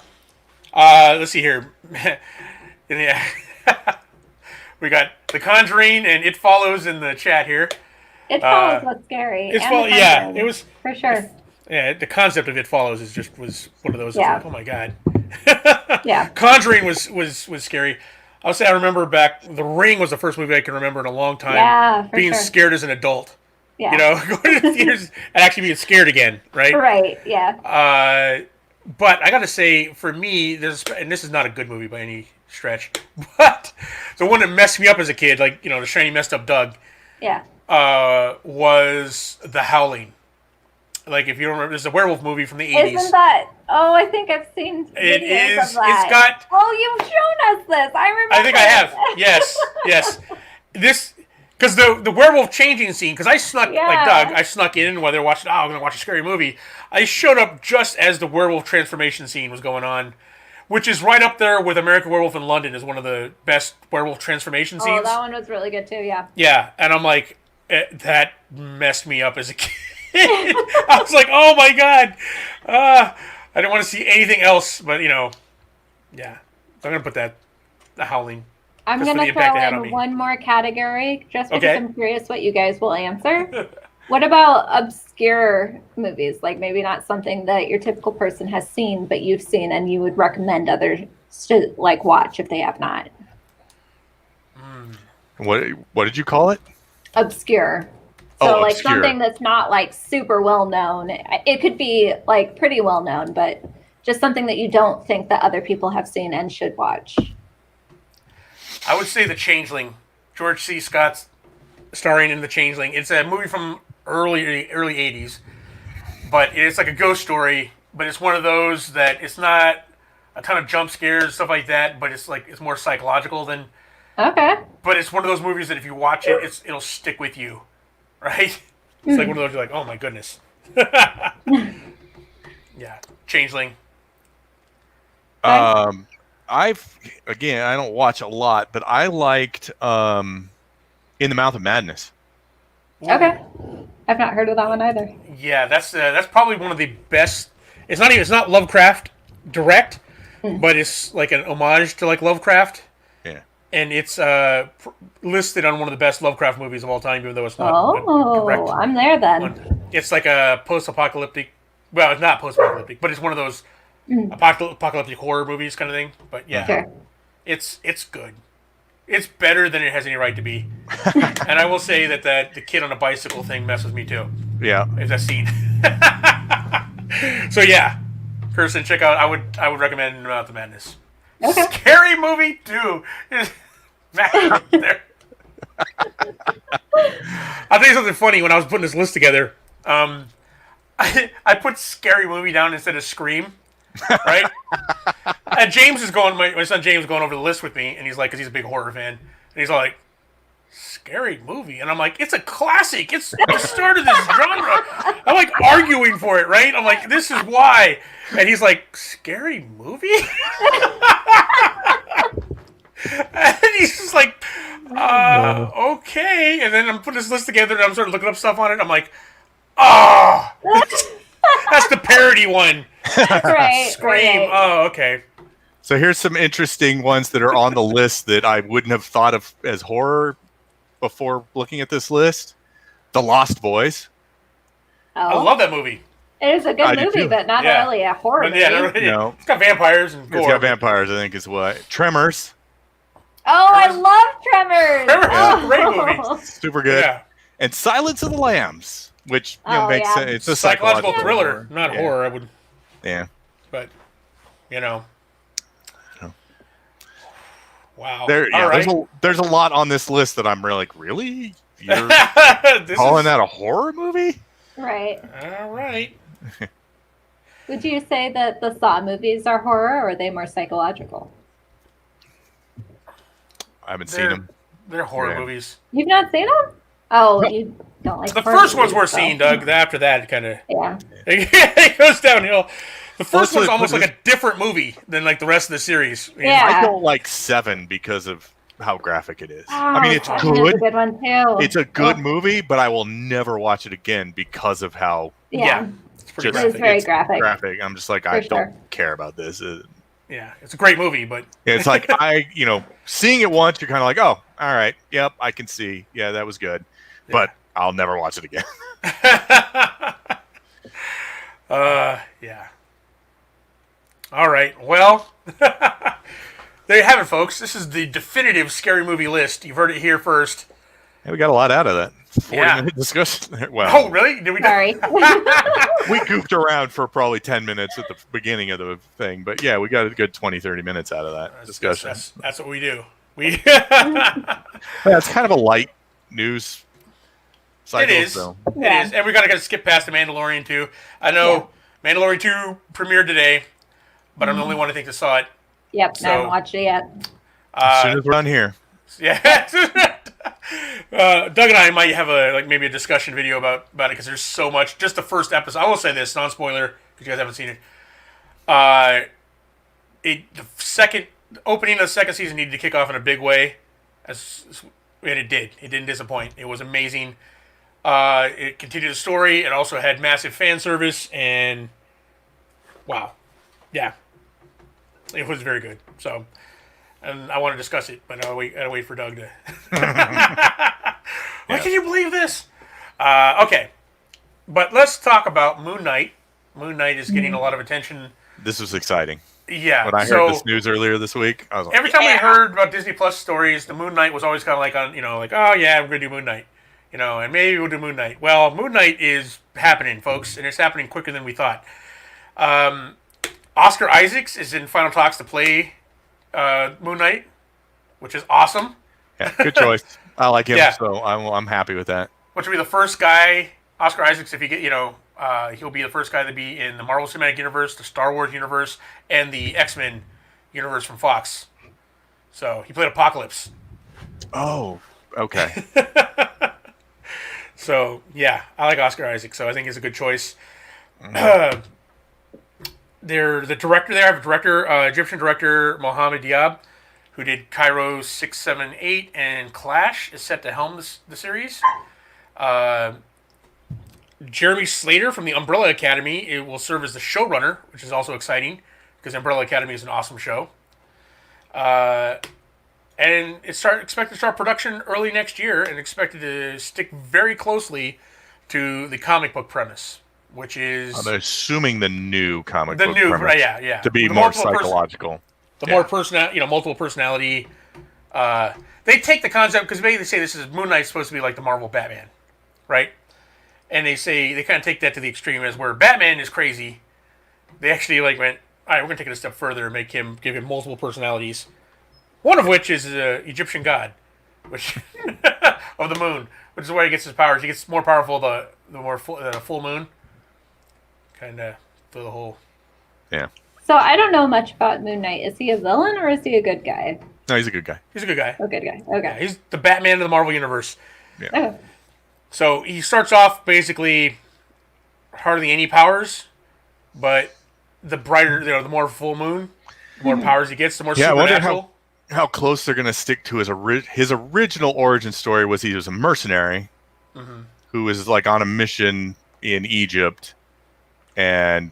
Let's see here. Yeah. We got The Conjuring and It Follows in the chat here. It Follows was scary. Yeah, it was for sure. Yeah, the concept of It Follows was one of those. Yeah. Like, oh my god. Yeah. Conjuring was scary. I'll say I remember back. The Ring was the first movie I can remember in a long time. Yeah, for being sure. scared as an adult. Yeah. You know, going to the theaters and actually being scared again, right? Right. Yeah. But I got to say, for me, and this is not a good movie by any stretch, but the one that messed me up as a kid, like, you know, the shiny messed up Doug, Yeah. was The Howling. Like, if you remember, there's a werewolf movie from the 80s. Isn't that? Oh, I think I've seen It videos is. of that. It's got. Oh, you've shown us this. I remember. I think I have. Yes. This. Because the werewolf changing scene, because I snuck, like Doug, I snuck in while they're watching, I'm going to watch a scary movie. I showed up just as the werewolf transformation scene was going on, which is right up there with American Werewolf in London as one of the best werewolf transformation scenes. Oh, that one was really good too, yeah. Yeah, and I'm like, that messed me up as a kid. I was like, oh my god. I didn't want to see anything else, but, you know, yeah. So I'm going to put that, The Howling. I'm going to throw in one more category just because I'm curious what you guys will answer. What about obscure movies? Like maybe not something that your typical person has seen, but you've seen and you would recommend others to like watch if they have not. What did you call it? Obscure. So like obscure. something that's not like super well known. It could be like pretty well known, but just something that you don't think that other people have seen and should watch. I would say The Changeling. George C. Scott's starring in The Changeling. It's a movie from early 80s, but it's like a ghost story. But it's one of those that it's not a ton of jump scares, stuff like that. But it's like it's more psychological than. Okay. But it's one of those movies that if you watch it, it'll stick with you, right? It's like one of those you're like, oh my goodness. Yeah, Changeling. I don't watch a lot, but I liked In the Mouth of Madness. Okay. I've not heard of that one either. Yeah, that's probably one of the best. It's not Lovecraft direct, but it's like an homage to like Lovecraft. Yeah. And it's listed on one of the best Lovecraft movies of all time, even though it's not direct. Oh, I'm there then. It's like a post-apocalyptic. Well, it's not post-apocalyptic, but it's one of those apocalyptic horror movies kind of thing. But yeah, Sure. it's good. It's better than it has any right to be. And I will say that the kid on a bicycle thing messes me too. Yeah. If that scene. So yeah, Kirsten, check out. I would recommend Mouth of Madness. Okay. Scary movie too. Matt right there. I'll tell you something funny. When I was putting this list together, I put Scary Movie down instead of Scream. Right? And James is going. My son James is going over the list with me, and he's like, because he's a big horror fan, and he's all like, scary movie, and I'm like, it's a classic. It's the start of this genre. I'm like arguing for it, right? I'm like, this is why. And he's like, scary movie? And he's just like, okay. And then I'm putting this list together, and I'm sort of looking up stuff on it. I'm like, oh, that's the parody one. Right. Scream. Right. Oh, okay. So here's some interesting ones that are on the list that I wouldn't have thought of as horror before looking at this list. The Lost Boys. I Oh, love that movie. it is a I good do movie, too. but not Yeah. really a horror But movie. yeah, no, No. it's got vampires and It's gore. got vampires, I think, is what. Tremors. Oh, I love Tremors. Tremors is a great movie. Super good. Yeah. And Silence of the Lambs, which Oh, makes yeah. sense. It's a Psychological psychological thriller, horror. not Yeah. horror. I would, Yeah. but you know. Wow. There, yeah, All right. there's a lot on this list that I'm really like, really? You're This calling is- that a horror movie? Right. All right. Would you say that the Saw movies are horror, or are they more psychological? I haven't seen them. They're horror Yeah. movies. You've not seen them? Oh, you don't like The horror first one's movies, worth so- seeing, Doug. After that, it kind of Yeah. it goes downhill. The first Also, one's almost this- like a different movie than like the rest of the series. Yeah. I don't like 7 because of how graphic it is. I mean, it's Seven is a good. good one too. It's a good Oh, movie, but I will never watch it again because of how Yeah, It's pretty just it is graphic. very it's graphic. graphic. I'm just like, For I sure. don't care about this. Yeah, it's a great movie, but It's like seeing it once, you're kind of like, oh, all right, yep, I can see, yeah, that was good, but I'll never watch it again. yeah. All right. Well, there you have it, folks. This is the definitive scary movie list. You've heard it here first. Yeah, we got a lot out of that. 40 minute discussion. Well, Oh, really? Did we? Sorry. we goofed around for probably 10 minutes at the beginning of the thing, but yeah, we got a good 20-30 minutes out of that discussion. That's what we do. We. Yeah, it's kind of a light news cycle. It is. So. Yeah. It is. And we gotta skip past the Mandalorian too. I know Mandalorian 2 premiered today, but I'm the only one I think that saw it. Yep, I So- haven't watched it yet. As soon as we're done here. Yeah. Doug and I might have maybe a discussion video about it because there's so much. Just the first episode. I will say this, non-spoiler, because you guys haven't seen it. The opening of the second season needed to kick off in a big way, and it did. It didn't disappoint. It was amazing. It continued the story. It also had massive fan service, and wow, yeah, it was very good. So. And I want to discuss it, but I'll wait for Doug to. Why can you believe this? Okay, but let's talk about Moon Knight. Moon Knight is getting a lot of attention. This was exciting. Yeah. When I heard this news earlier this week, I was like, Every time we heard about Disney Plus stories, the Moon Knight was always kind of like oh yeah, we're gonna do Moon Knight, and maybe we'll do Moon Knight. Well, Moon Knight is happening, folks, and it's happening quicker than we thought. Oscar Isaacs is in final talks to play Moon Knight, which is awesome. yeah, good choice. I like him, Yeah. so I'm happy with that. Which will be the first guy, Oscar Isaacs, if you get, he'll be the first guy to be in the Marvel Cinematic Universe, the Star Wars universe, and the X-Men universe from Fox. So he played Apocalypse. Oh, okay. So yeah, I like Oscar Isaac, so I think he's a good choice. The director there, I have a director, Egyptian director Mohamed Diab, who did Cairo 678 and Clash, is set to helm the series. Jeremy Slater from the Umbrella Academy will serve as the showrunner, which is also exciting because Umbrella Academy is an awesome show. And it's expected to start production early next year and expected to stick very closely to the comic book premise, which is I'm assuming the new comic book new, premise right, yeah. to be With the more multiple psychological. more multiple personality. They take the concept because maybe they say this is Moon Knight supposed to be like the Marvel Batman, right? And they kind of take that to the extreme as where Batman is crazy. They actually went, all right, we're gonna take it a step further and give him multiple personalities. One of which is an Egyptian god, which of the moon, which is where he gets his powers. He gets more powerful the more full moon. Kind of through the whole. Yeah. So I don't know much about Moon Knight. Is he a villain or is he a good guy? No, he's a good guy. He's a good guy. Oh, good guy. Yeah, Okay. he's the Batman of the Marvel Universe. Yeah. Oh. So he starts off basically hardly any powers, but the brighter, the more full moon, the more powers he gets, the more Yeah, I wonder supernatural. how close they're going to stick to his original origin story. Was he was a mercenary who was like on a mission in Egypt, and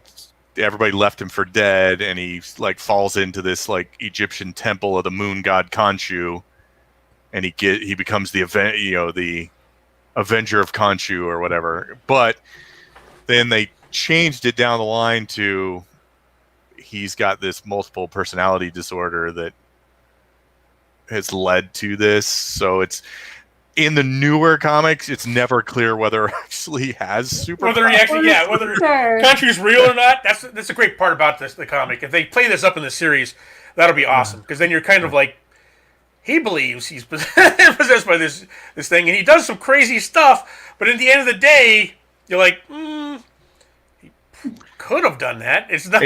everybody left him for dead, and he like falls into this like Egyptian temple of the moon god Khonshu, and he becomes the the Avenger of Khonshu or whatever. But then they changed it down the line to he's got this multiple personality disorder that has led to this. So it's in the newer comics, it's never clear whether actually has superpowers. Whether he actually, whether Sure. Khonshu's real or not. That's a great part about the comic. If they play this up in the series, that'll be awesome. Because then you're kind of like, he believes he's possessed by this thing, and he does some crazy stuff. But at the end of the day, you're like, he could have done that. It's not.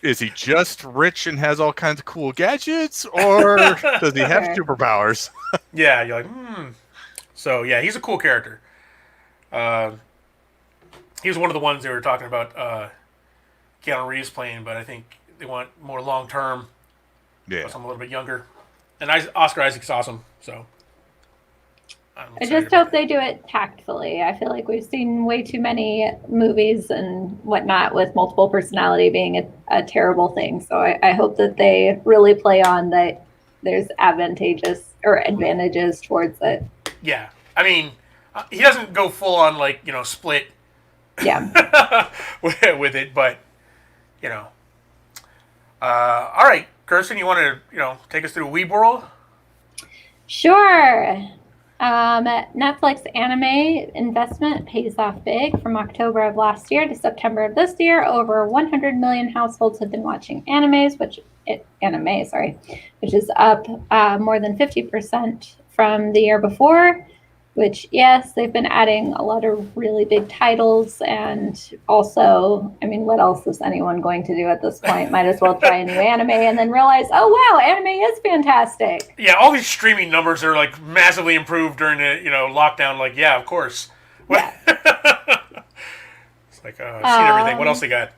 Is he just rich and has all kinds of cool gadgets, or does he have superpowers? Yeah, you're like, So yeah, he's a cool character. He was one of the ones they were talking about Keanu Reeves playing, but I think they want more long term. Yeah, I'm a little bit younger. And Oscar Isaac's awesome, so. I just hope they do it tactfully. I feel like we've seen way too many movies and whatnot with multiple personality being a terrible thing. So I hope that they really play on that there's advantages towards it. Yeah. I mean, he doesn't go full on, like, split Yeah. with it, but, all right, Kirsten, you want to, take us through Weeb World? Sure. Netflix anime investment pays off big. From October of last year to September of this year, over 100 million households have been watching which is up more than 50% from the year before. Which, yes, they've been adding a lot of really big titles, and also, I mean, what else is anyone going to do at this point? Might as well try a new anime and then realize, oh wow, anime is fantastic. Yeah, all these streaming numbers are like massively improved during the lockdown. Like, yeah, of course. Yeah. It's like seen everything. What else they got?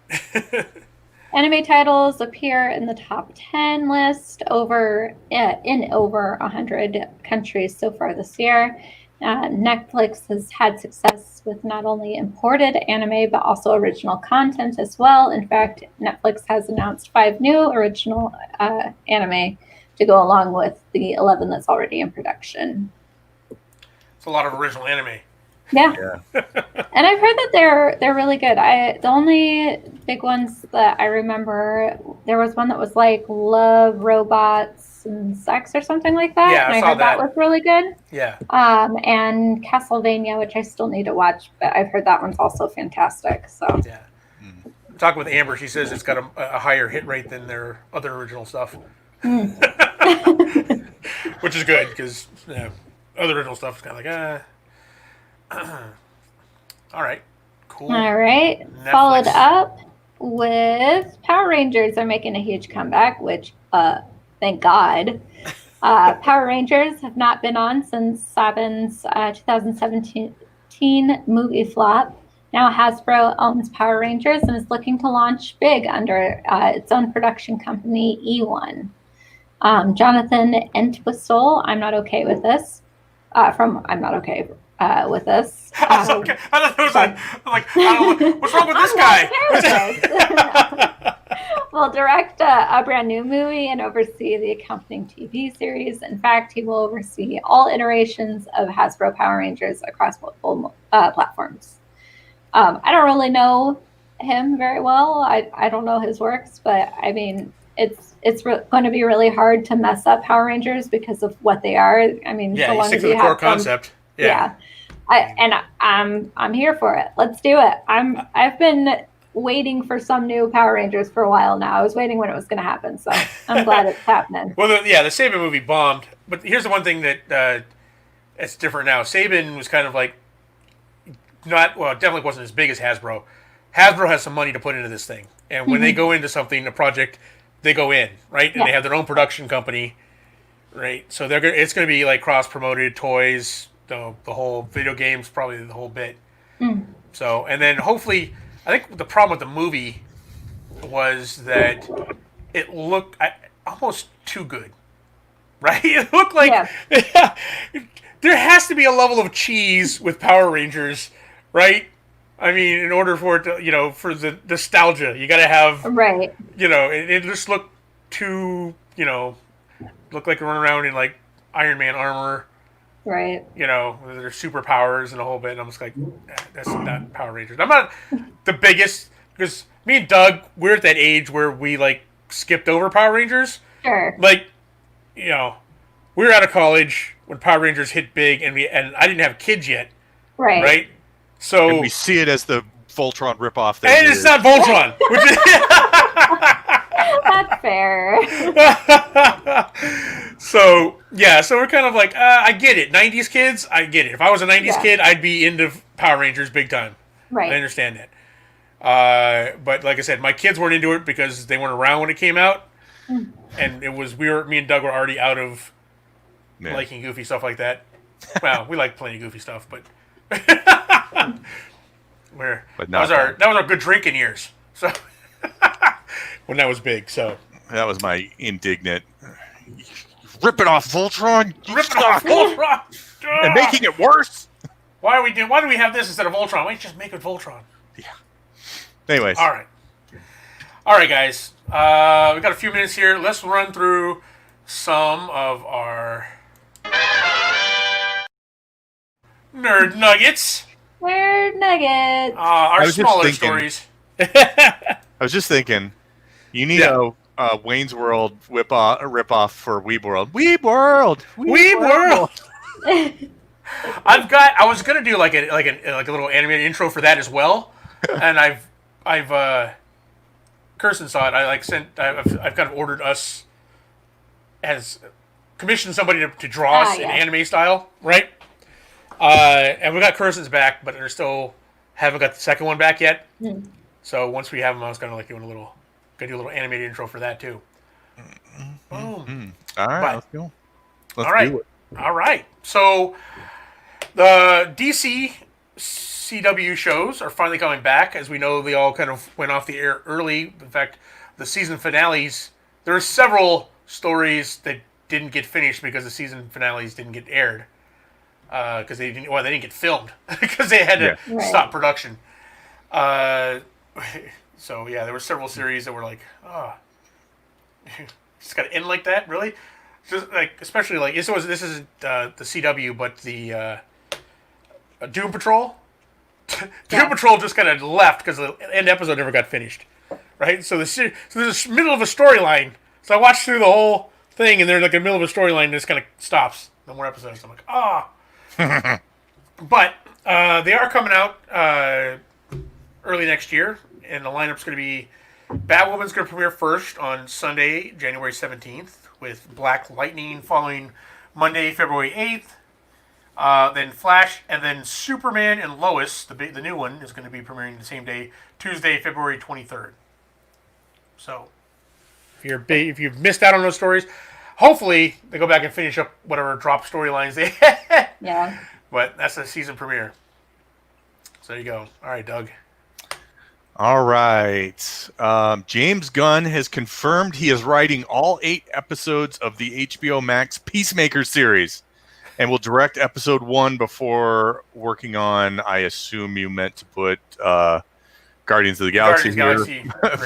Anime titles appear in the top 10 list in over 100 countries so far this year. Netflix has had success with not only imported anime, but also original content as well. In fact, Netflix has announced 5 new original anime to go along with the 11 that's already in production. It's a lot of original anime. Yeah. And I've heard that they're really good. The only big ones that I remember, there was one that was like Love, Robots, and Sex or something like that. Yeah, and I saw heard that was really good. Yeah. And Castlevania, which I still need to watch, but I've heard that one's also fantastic. So yeah. Talking with Amber, she says it's got a higher hit rate than their other original stuff. Which is good because other original stuff is kind of like all right, cool. All right, Netflix. Followed up with Power Rangers are making a huge comeback, which thank God. Power Rangers have not been on since Saban's 2017 movie flop. Now Hasbro owns Power Rangers and is looking to launch big under its own production company, E1. Jonathan Entwistle, I'm not okay with this. I'm not okay with this. I thought it was like, I don't know, what's wrong with this guy? Will direct a brand new movie and oversee the accompanying TV series. In fact, he will oversee all iterations of Hasbro Power Rangers across multiple platforms. I don't really know him very well. I don't know his works, but I mean, it's going to be really hard to mess up Power Rangers because of what they are. I mean, yeah, so you long stick as to you the core have concept. Yeah. I'm here for it. Let's do it. I've been waiting for some new Power Rangers for a while now. I was waiting when it was going to happen, so I'm glad it's happening. Well, the Saban movie bombed, but here's the one thing that it's different now. Saban was kind of like definitely wasn't as big as Hasbro. Hasbro has some money to put into this thing, and when they go into something, a project, they go in, right? And they have their own production company, right? So it's going to be like cross promoted toys, the whole video games, probably the whole bit. So, and then hopefully, I think the problem with the movie was that it looked almost too good, right? It looked like there has to be a level of cheese with Power Rangers, right? I mean, in order for it to, for the nostalgia, you got to have, Right. It just looked too, looked like running around in like Iron Man armor, Right. with their superpowers and a whole bit. And I'm just like, that's not Power Rangers. I'm not the biggest, because me and Doug, we're at that age where we like skipped over Power Rangers. Sure. Like, we were out of college when Power Rangers hit big, and I didn't have kids yet, Right. right? So And we see it as the Voltron ripoff. And it's not Voltron, which is That's fair. so we're kind of like, I get it. 90s kids, I get it. If I was a 90s kid, I'd be into Power Rangers big time. Right. I understand that. But like I said, my kids weren't into it because they weren't around when it came out, and me and Doug were already out of liking goofy stuff like that. Well, we like plenty of goofy stuff, but that was our good drinking years. So when that was big, so that was my indignant. Rip it off, Voltron! Rip it off, Voltron! And making it worse. Why do we have this instead of Voltron? Why don't you just make it Voltron? Yeah. Anyways. All right, guys. We got a few minutes here. Let's run through some of our nerd nuggets. Nerd nuggets. Our smaller stories. I was just thinking, you need a Wayne's World rip off for Weeb World. Weeb World. I was gonna do like a little animated intro for that as well, and I've Kirsten saw it. I've kind of ordered us as commissioned somebody to draw us in anime style, right? And we got Kirsten's back, but we still haven't got the second one back yet. So once we have them, I was gonna do a little animated intro for that too. Boom. All right, let's go. Let's do it. All right. So the DC CW shows are finally coming back. As we know, they all kind of went off the air early. In fact, the season finales, there are several stories that didn't get finished because the season finales didn't get aired. Because they didn't get filmed because they had to stop production. So yeah, there were several series that were like, it's got to end like that, really? Just like, especially like this isn't the CW, but the Doom Patrol. Doom Patrol just kind of left because the end episode never got finished, right? So there's a middle of a storyline. So I watched through the whole thing, and they're like in the middle of a storyline, and it just kind of stops. No more episodes. I'm like, But they are coming out early next year, and the lineup's going to be Batwoman's going to premiere first on Sunday, January 17th, with Black Lightning following Monday, February 8th. Then Flash, and then Superman and Lois, the new one, is going to be premiering the same day, Tuesday, February 23rd. So, if you've missed out on those stories, hopefully they go back and finish up whatever drop storylines they had. Yeah. But that's the season premiere. So there you go. All right, Doug. All right. James Gunn has confirmed he is writing all 8 episodes of the HBO Max Peacemaker series and will direct episode 1 before working on, I assume you meant to put Guardians of the Galaxy here.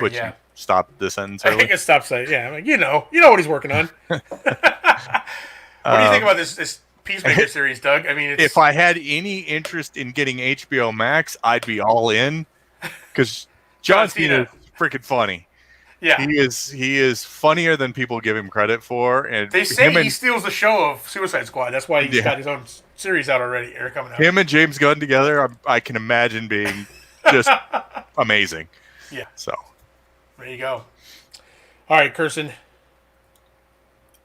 Which stop the sentence early. I think it stops that. Yeah, like, you know what he's working on. What do you think about this Peacemaker series, Doug? I mean, if I had any interest in getting HBO Max, I'd be all in. Because John Cena is freaking funny. Yeah, he is funnier than people give him credit for. And they say he steals the show of Suicide Squad. That's why he's got his own series out already. Or coming out. Him and James Gunn together, I can imagine being just amazing. Yeah. So there you go. All right, Kirsten.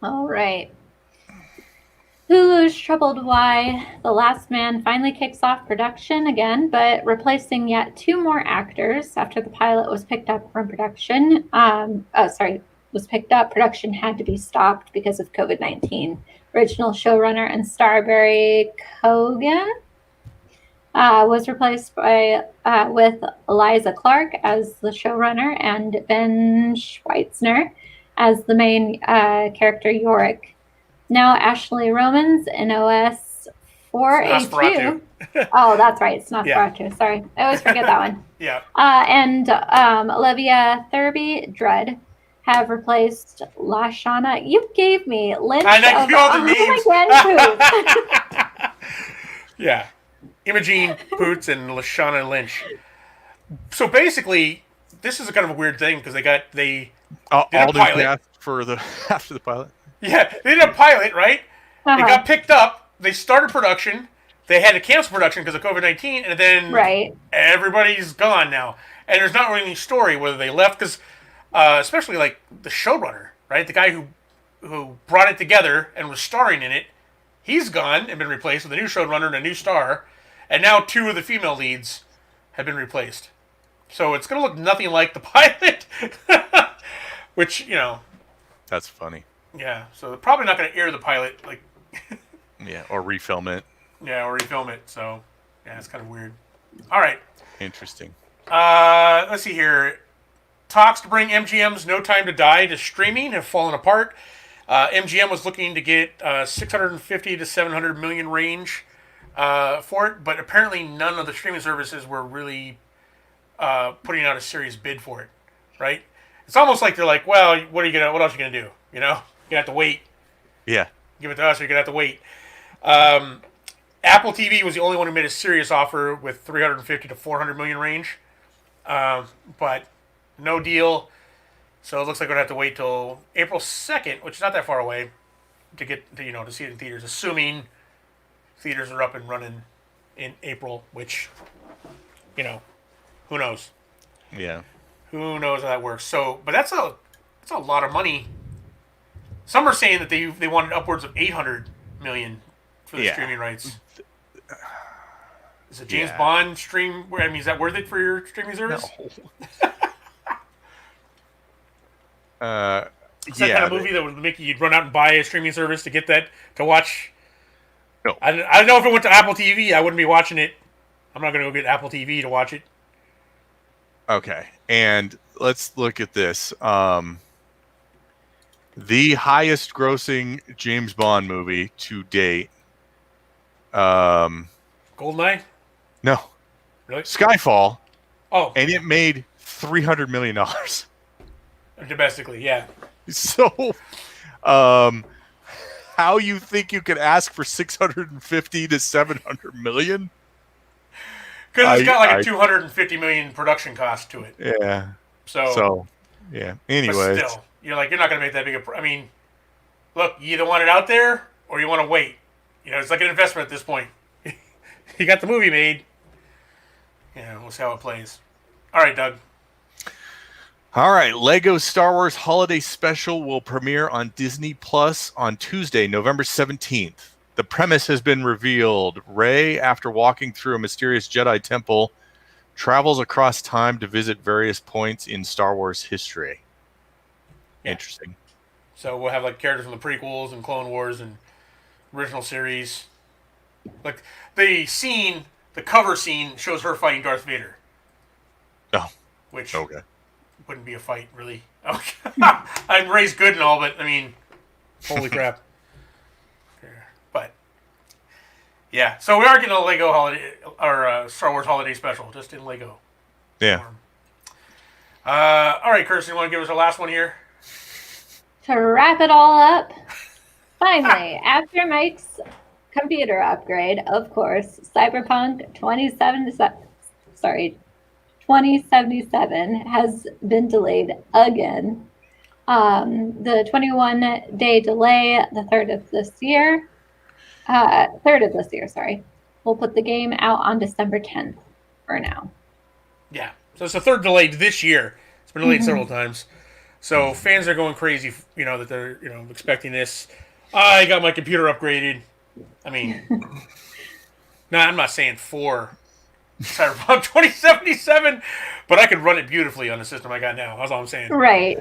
All right. Hulu's troubled why The Last Man finally kicks off production again, but replacing yet 2 more actors after the pilot was picked up from production. was picked up, production had to be stopped because of COVID-19. Original showrunner and star Barry Cogan was replaced by with Eliza Clark as the showrunner and Ben Schweitzner as the main character Yorick. Now Ashley Romans in OS 4A2. Oh, that's right. It's Nosferatu. Yeah. Sorry. I always forget that one. Yeah. And Olivia Thirlby Drudd have replaced Lashana. You gave me Lynch. I know you all the names. Yeah. Imogene Poots and Lashana Lynch. So basically, this is a kind of a weird thing because they did a pilot after the pilot. Yeah, they did a pilot, right? It got picked up. They started production. They had to cancel production because of COVID-19, and then everybody's gone now. And there's not really any story whether they left because, especially like the showrunner, right? The guy who brought it together and was starring in it, he's gone and been replaced with a new showrunner and a new star. And now 2 of the female leads have been replaced. So it's going to look nothing like the pilot. Which, That's funny. Yeah, so they're probably not going to air the pilot. Yeah, or refilm it. Yeah, or refilm it. So, yeah, it's kind of weird. All right. Interesting. Let's see here. Talks to bring MGM's No Time to Die to streaming have fallen apart. MGM was looking to get 650 to 700 million range for it, but apparently none of the streaming services were really putting out a serious bid for it, right? It's almost like they're like, well, what else are you gonna do? You're gonna have to wait. Yeah. Give it to us, or you're gonna have to wait. Apple TV was the only one who made a serious offer with 350 to 400 million range, but no deal. So it looks like we're gonna have to wait till April 2nd, which is not that far away, to get to see it in theaters. Assuming theaters are up and running in April, which who knows? Yeah. Who knows how that works? So, but that's a lot of money. Some are saying that they wanted upwards of 800 million for the streaming rights. Is a James Bond stream? I mean, is that worth it for your streaming service? No. Is that kind of movie that would make you'd run out and buy a streaming service to get that to watch? No. I don't know if it went to Apple TV, I wouldn't be watching it. I'm not going to go get Apple TV to watch it. Okay, and let's look at this. The highest grossing James Bond movie to date. GoldenEye? No. Really? Skyfall. Oh. And it made $300 million. Domestically, yeah. So, how you think you could ask for 650 to 700 million? Because it's got like a 250 million production cost to it. Yeah. So yeah. Anyways, still, you're not going to make that big a. I mean, look, you either want it out there or you want to wait. It's like an investment at this point. You got the movie made. We'll see how it plays. All right, Doug. All right, Lego Star Wars Holiday Special will premiere on Disney Plus on Tuesday, November 17th. The premise has been revealed. Rey, after walking through a mysterious Jedi temple, travels across time to visit various points in Star Wars history. Yeah. Interesting. So we'll have like characters from the prequels and Clone Wars and original series. Like the cover scene shows her fighting Darth Vader. Oh. Which wouldn't be a fight, really. Okay. I'm Rey's good and all, but I mean, holy crap. But yeah, so we are getting a Lego holiday or Star Wars holiday special, just in Lego. Yeah. Form. All right, Kirsten, you want to give us our last one here? To wrap it all up, finally, after Mike's computer upgrade, of course, Cyberpunk 2077 has been delayed again. The 21-day delay, the third of this year, sorry. We'll put the game out on December 10th for now. Yeah, so it's the third delay this year. It's been delayed several times. So fans are going crazy, that they're, expecting this. I got my computer upgraded. I mean, I'm not saying for Cyberpunk 2077, but I could run it beautifully on the system I got now. That's all I'm saying. Right.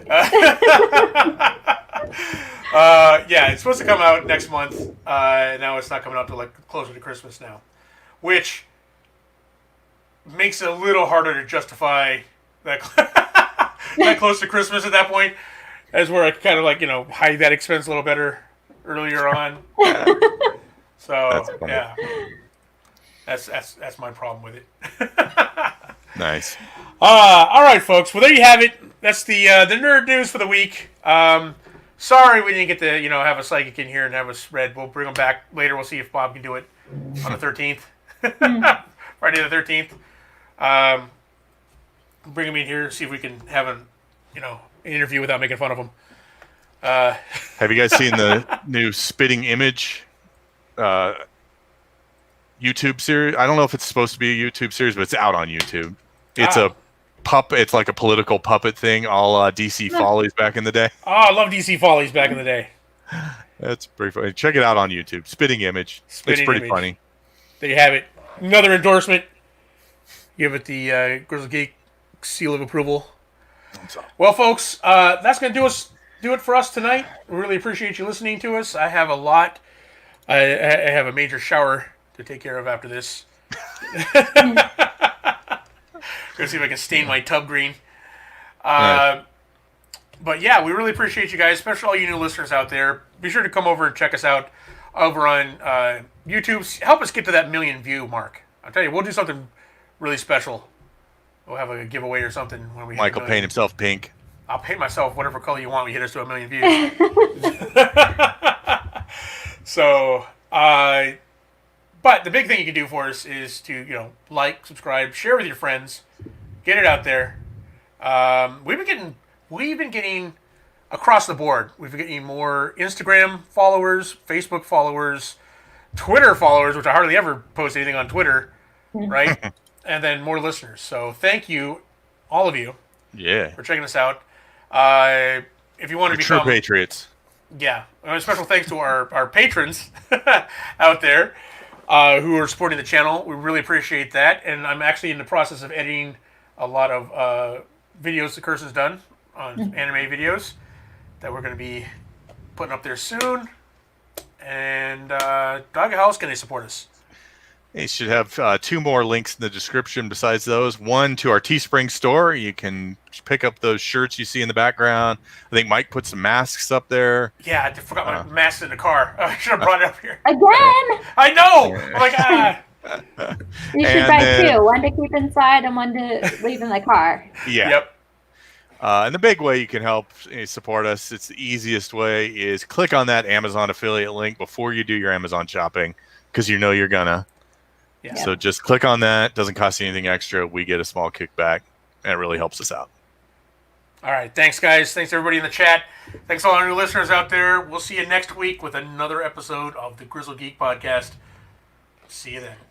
Yeah, it's supposed to come out next month. Now it's not coming out till like closer to Christmas now, which makes it a little harder to justify that that close to Christmas at that point. That's where I kind of like hide that expense a little better earlier on. So yeah, that's my problem with it. Nice. All right, folks. Well, there you have it. That's the nerd news for the week. Sorry we didn't get to have a psychic in here and have us read. We'll bring them back later. We'll see if Bob can do it on the 13th, Friday the 13th. Bring him in here, see if we can have an interview without making fun of him. Have you guys seen the new Spitting Image YouTube series? I don't know if it's supposed to be a YouTube series, but it's out on YouTube. It's a puppet. It's like a political puppet thing, all DC Follies back in the day. Oh, I love DC Follies back in the day. That's pretty funny. Check it out on YouTube. Spitting Image. It's pretty funny. There you have it. Another endorsement. Give it the Grizzled Geek seal of approval. Well, folks, that's going to do it for us tonight. We really appreciate you listening to us. I have a lot. I have a major shower to take care of after this. Gonna see if I can stain my tub green. But yeah, we really appreciate you guys, especially all you new listeners out there. Be sure to come over and check us out over on YouTube. Help us get to that 1 million view mark. I'll tell you, we'll do something really special. We'll have a giveaway or something when we Michael paint himself pink. I'll paint myself whatever color you want when you hit us to 1 million views. So, but the big thing you can do for us is to, like, subscribe, share with your friends, get it out there. We've been getting across the board. We've been getting more Instagram followers, Facebook followers, Twitter followers, which I hardly ever post anything on Twitter, right? And then more listeners. So thank you, all of you, for checking us out. If you want to become true patriots, yeah. And a special thanks to our patrons out there who are supporting the channel. We really appreciate that. And I'm actually in the process of editing a lot of videos that Kirsten's done on anime videos that we're going to be putting up there soon. And Doug, how else can they support us? You should have 2 more links in the description besides those. One to our Teespring store. You can pick up those shirts you see in the background. I think Mike put some masks up there. Yeah, I forgot my mask in the car. I should have brought it up here. Again? I know! I'm like, You should buy 2. One to keep inside and one to leave in the car. Yeah. Yep. And the big way you can help support us, it's the easiest way, is click on that Amazon affiliate link before you do your Amazon shopping, because you're gonna. Yeah. So just click on that. Doesn't cost you anything extra. We get a small kickback, and it really helps us out. All right. Thanks, guys. Thanks, everybody in the chat. Thanks, all our new listeners out there. We'll see you next week with another episode of the Grizzled Geek Podcast. See you then.